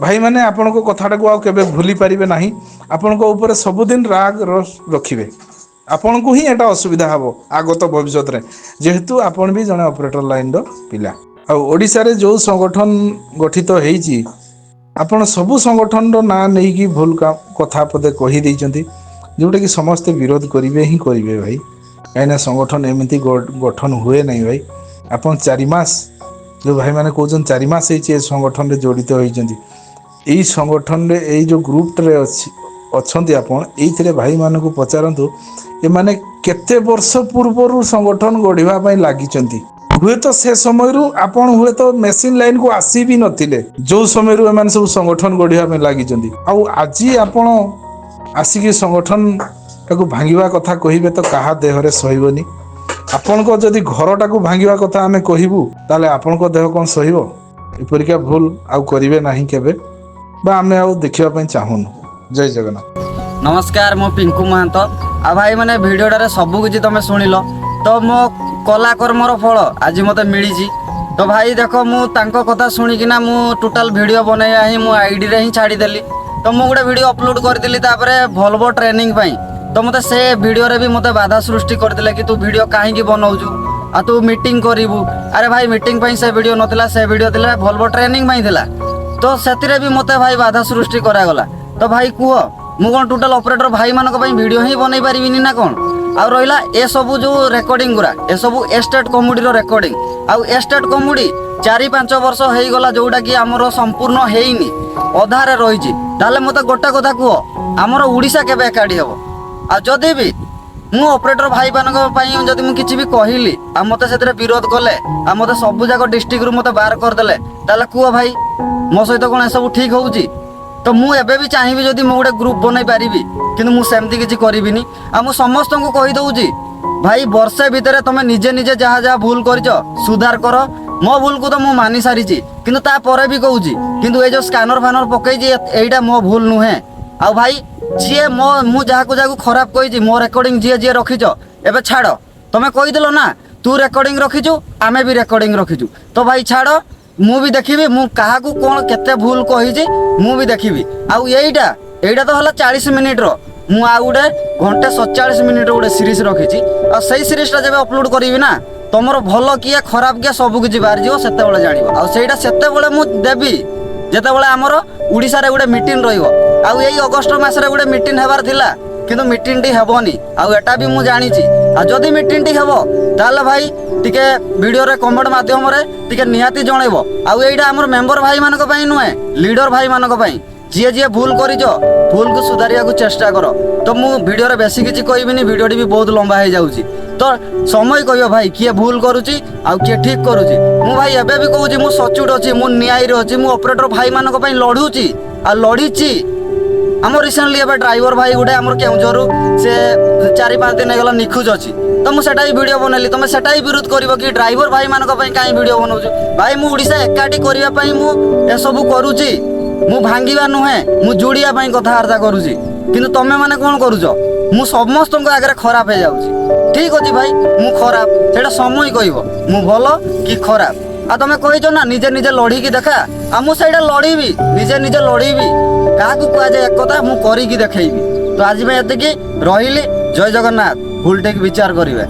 ଭାଇମାନେ ଆପଣଙ୍କ କଥାଟାକୁ ଆଉ କେବେ ଭୁଲି ପାରିବେ ନାହିଁ। ଆପଣଙ୍କ ଉପରେ ସବୁଦିନ ରାଗ ରୋଷ ରଖିବେ। ଆପଣଙ୍କୁ ହିଁ ଏଟା ଅସୁବିଧା ହେବ ଆଗତ ଭବିଷ୍ୟତରେ, ଯେହେତୁ ଆପଣ ବି ଜଣେ ଅପରେଟର ଲାଇନର ପିଲା। ଆଉ ଓଡ଼ିଶାରେ ଯେଉଁ ସଂଗଠନ ଗଠିତ ହେଇଛି, ଆପଣ ସବୁ ସଂଗଠନର ନାଁ ନେଇକି ଭୁଲ କଥା ପଦେ କହିଦେଇଛନ୍ତି, ଯେଉଁଟାକି ସମସ୍ତେ ବିରୋଧ କରିବେ ହିଁ କରିବେ ଭାଇ। କାହିଁକିନା ସଂଗଠନ ଏମିତି ଗଠନ ହୁଏ ନାହିଁ ଭାଇ। ଆପଣ 4 ମାସ ଯେଉଁ ଭାଇମାନେ କହୁଛନ୍ତି 4 ମାସ ହେଇଛି ଏ ସଂଗଠନରେ ଜଡ଼ିତ ହେଇଛନ୍ତି, ଏଇ ସଂଗଠନରେ ଏଇ ଯେଉଁ ଗ୍ରୁପଟାରେ ଅଛନ୍ତି ଆପଣ, ଏଇଥିରେ ଭାଇମାନଙ୍କୁ ପଚାରନ୍ତୁ ଏମାନେ କେତେ ବର୍ଷ ପୂର୍ବରୁ ସଂଗଠନ ଗଢ଼ିବା ପାଇଁ ଲାଗିଛନ୍ତି। ହୁଏତ ସେ ସମୟରୁ ଆପଣ ହୁଏତ ମେସିନ ଲାଇନକୁ ଆସି ବି ନଥିଲେ, ଯେଉଁ ସମୟରୁ ଏମାନେ ସବୁ ସଂଗଠନ ଗଢ଼ିବା ପାଇଁ ଲାଗିଛନ୍ତି। ଆଉ ଆଜି ଆପଣ ଆସିକି ସଂଗଠନଟାକୁ ଭାଙ୍ଗିବା କଥା କହିବେ ତ କାହା ଦେହରେ ସହିବନି। ଆପଣଙ୍କ ଯଦି ଘରଟାକୁ ଭାଙ୍ଗିବା କଥା ଆମେ କହିବୁ ତାହେଲେ ଆପଣଙ୍କ ଦେହ କ'ଣ ସହିବ? ଏପରିକା ଭୁଲ ଆଉ କରିବେ ନାହିଁ କେବେ, ବା ଆମେ ଆଉ ଦେଖିବା ପାଇଁ ଚାହୁଁନୁ। ଜୟ ଜଗନ୍ନାଥ। ନମସ୍କାର, ମୁଁ ପିଙ୍କୁ ମହାନ୍ତ। ଆଉ ଭାଇ ମାନେ ଭିଡ଼ିଓଟାରେ ସବୁ କିଛି ତମେ ଶୁଣିଲ, ତ ମୋ କଲା କର୍ମର ଫଳ ଆଜି ମୋତେ ମିଳିଛି। ତ ଭାଇ ଦେଖ, ମୁଁ ତାଙ୍କ କଥା ଶୁଣିକିନା ମୁଁ ଟୋଟାଲ ଭିଡ଼ିଓ ବନେଇବା ହିଁ ମୋ ଆଇଡ଼ିରେ ହିଁ ଛାଡ଼ିଦେଲି। ତ ମୁଁ ଗୋଟେ ଭିଡ଼ିଓ ଅପଲୋଡ଼ କରିଥିଲି ତାପରେ ଭଲଭୋ ଟ୍ରେନିଂ ପାଇଁ। ତ ମୋତେ ସେ ଭିଡ଼ିଓରେ ବି ମୋତେ ବାଧା ସୃଷ୍ଟି କରିଥିଲେ କି ତୁ ଭିଡ଼ିଓ କାହିଁକି ବନଉଛୁ, ଆଉ ତୁ ମିଟିଂ କରିବୁ। ଆରେ ଭାଇ ମିଟିଂ ପାଇଁ ସେ ଭିଡ଼ିଓ ନଥିଲା, ସେ ଭିଡ଼ିଓ ଥିଲା ଭଲଭୋ ଟ୍ରେନିଂ ପାଇଁ ଥିଲା। ତ ସେଥିରେ ବି ମୋତେ ଭାଇ ବାଧା ସୃଷ୍ଟି କରାଗଲା। ତ ଭାଇ କୁହ, ମୁଁ କ'ଣ ଟୋଟାଲ ଅପରେଟର ଭାଇମାନଙ୍କ ପାଇଁ ଭିଡ଼ିଓ ହିଁ ବନେଇ ପାରିବିନି ନା କ'ଣ? ଆଉ ରହିଲା ଏସବୁ ଯେଉଁ ରେକର୍ଡ଼ିଂ ଗୁଡ଼ା, ଏସବୁ ଏଷ୍ଟେଟ୍ କମିଟିର ରେକର୍ଡ଼ିଂ। ଆଉ ଏଷ୍ଟେଟ୍ କମିଟି 4-5 ବର୍ଷ ହେଇଗଲା, ଯେଉଁଟାକି ଆମର ସମ୍ପୂର୍ଣ୍ଣ ହେଇନି, ଅଧାରେ ରହିଛି। ତାହେଲେ ମୋତେ ଗୋଟେ କଥା କୁହ, ଆମର ଓଡ଼ିଶା କେବେ ଏକାଠି ହେବ? ଆଉ ଯଦି ବି ମୁଁ ଅପରେଟର ଭାଇମାନଙ୍କ ପାଇଁ ଯଦି ମୁଁ କିଛି ବି କହିଲି ଆଉ ମୋତେ ସେଥିରେ ବିରୋଧ କଲେ, ଆଉ ମୋତେ ସବୁଯାକ ଡିଷ୍ଟ୍ରିକ୍ଟରୁ ମୋତେ ବାହାର କରିଦେଲେ, ତାହେଲେ କୁହ ଭାଇ ମୋ ସହିତ କ'ଣ ଏସବୁ ଠିକ୍ ହେଉଛି? ତ ମୁଁ ଏବେ ବି ଚାହିଁବି ଯଦି ମୁଁ ଗୋଟେ ଗ୍ରୁପ ବନେଇ ପାରିବି, କିନ୍ତୁ ମୁଁ ସେମିତି କିଛି କରିବିନି। ଆଉ ମୁଁ ସମସ୍ତଙ୍କୁ କହିଦେଉଛି ଭାଇ, ବର୍ଷେ ଭିତରେ ତମେ ନିଜେ ନିଜେ ଯାହା ଯାହା ଭୁଲ କରିଛ ସୁଧାର କର। ମୋ ଭୁଲକୁ ତ ମୁଁ ମାନି ସାରିଛି, କିନ୍ତୁ ତାପରେ ବି କହୁଛି, କିନ୍ତୁ ଏଇ ଯେଉଁ ସ୍କାନର ଫାନର ପକେଇଛି ଏଇଟା ମୋ ଭୁଲ ନୁହେଁ। ଆଉ ଭାଇ ଯିଏ ମୁଁ ଯାହାକୁ ଖରାପ କହିଛି, ମୋ ରେକର୍ଡ଼ିଂ ଯିଏ ରଖିଛ ଏବେ ଛାଡ଼। ତମେ କହିଦେଲ ନା ତୁ ରେକର୍ଡ଼ିଂ ରଖିଛୁ, ଆମେ ବି ରେକର୍ଡ଼ିଂ ରଖିଛୁ, ତ ଭାଇ ଛାଡ଼, ମୁଁ ବି ଦେଖିବି ମୁଁ କାହାକୁ କ'ଣ କେତେ ଭୁଲ କହିଛି, ମୁଁ ବି ଦେଖିବି। ଆଉ ଏଇଟା ତ ହେଲା 40 ମିନିଟ୍ର, ମୁଁ ଆଉ ଗୋଟେ 1:47 ଗୋଟେ ସିରିଜ୍ ରଖିଛି। ଆଉ ସେଇ ସିରିଜଟା ଯେବେ ଅପଲୋଡ଼ କରିବି ନା, ତ ତମର ଭଲ କିଏ ଖରାପ କିଏ ସବୁ କିଛି ବାହାରିଯିବ ସେତେବେଳେ ଜାଣିବ। ଆଉ ସେଇଟା ସେତେବେଳେ ମୁଁ ଦେବି ଯେତେବେଳେ ଆମର ଓଡ଼ିଶାରେ ଗୋଟେ ମିଟିଂ ରହିବ। ଆଉ ଏଇ ଅଗଷ୍ଟ ମାସରେ ଗୋଟେ ମିଟିଂ ହେବାର ଥିଲା କିନ୍ତୁ ମିଟିଂଟି ହେବନି। ଆଉ ଏଟା ବି ମୁଁ ଜାଣିଛି। ଆଉ ଯଦି ମିଟିଂଟି ହେବ ତାହେଲେ ଭାଇ ଟିକେ ଭିଡ଼ିଓରେ କମେଣ୍ଟ ମାଧ୍ୟମରେ ଟିକେ ନିହାତି ଜଣେଇବ। ଆଉ ଏଇଟା ଆମର ମେମ୍ବର ଭାଇମାନଙ୍କ ପାଇଁ ନୁହେଁ, ଲିଡର ଭାଇମାନଙ୍କ ପାଇଁ। ଯିଏ ଯିଏ ଭୁଲ କରିଛ ଭୁଲକୁ ସୁଧାରିବାକୁ ଚେଷ୍ଟା କର। ତ ମୁଁ ଭିଡ଼ିଓରେ ବେଶୀ କିଛି କହିବିନି, ଭିଡ଼ିଓଟି ବି ବହୁତ ଲମ୍ବା ହେଇଯାଉଛି। ତ ସମୟ କହିବ ଭାଇ କିଏ ଭୁଲ କରୁଛି ଆଉ କିଏ ଠିକ୍ କରୁଛି। ମୁଁ ଭାଇ ଏବେ ବି କହୁଛି ମୁଁ ସଚ୍ଚୋଟ ଅଛି, ମୁଁ ନ୍ୟାୟରେ ଅଛି, ମୁଁ ଅପରେଟର ଭାଇମାନଙ୍କ ପାଇଁ ଲଢ଼ୁଛି ଆଉ ଲଢ଼ିଛି। ଆମର ରିସେଣ୍ଟଲି ଏବେ ଡ୍ରାଇଭର ଭାଇ ଗୋଟେ ଆମର କେଉଁଝରରୁ ସେ 4-5 ଦିନ ହେଇଗଲା ନିଖୋଜ ଅଛି। ତ ମୁଁ ସେଟା ବି ଭିଡ଼ିଓ ବନେଇଲି। ତମେ ସେଟା ବି ବିରୋଧ କରିବ କି ଡ୍ରାଇଭର ଭାଇମାନଙ୍କ ପାଇଁ କାହିଁ ଭିଡ଼ିଓ ବନଉଛୁ? ଭାଇ ମୁଁ ଓଡ଼ିଶା ଏକାଠି କରିବା ପାଇଁ ମୁଁ ଏସବୁ କରୁଛି। ମୁଁ ଭାଙ୍ଗିବା ନୁହେଁ, ମୁଁ ଯୋଡ଼ିବା ପାଇଁ କଥାବାର୍ତ୍ତା କରୁଛି। କିନ୍ତୁ ତମେ ମାନେ କ'ଣ କରୁଛ? ମୁଁ ସମସ୍ତଙ୍କ ଆଗରେ ଖରାପ ହେଇଯାଉଛି। ଠିକ୍ ଅଛି ଭାଇ ମୁଁ ଖରାପ, ସେଇଟା ସମୟ କହିବ ମୁଁ ଭଲ କି ଖରାପ। ଆଉ ତମେ କହିଛ ନା ନିଜେ ନିଜେ ଲଢ଼ିକି ଦେଖା, ଆଉ ମୁଁ ସେଇଟା ଲଢ଼ିବି, ନିଜେ ନିଜେ ଲଢ଼ିବି। କାହାକୁ କୁହାଯାଏ ଏକଥା, ମୁଁ କରିକି ଦେଖେଇବି। ତ ଆଜି ପାଇଁ ଏତିକି, ରହିଲି। ଜୟ ଜଗନ୍ନାଥ। ଭୁଲ ଠିକ୍ ବିଚାର କରିବେ।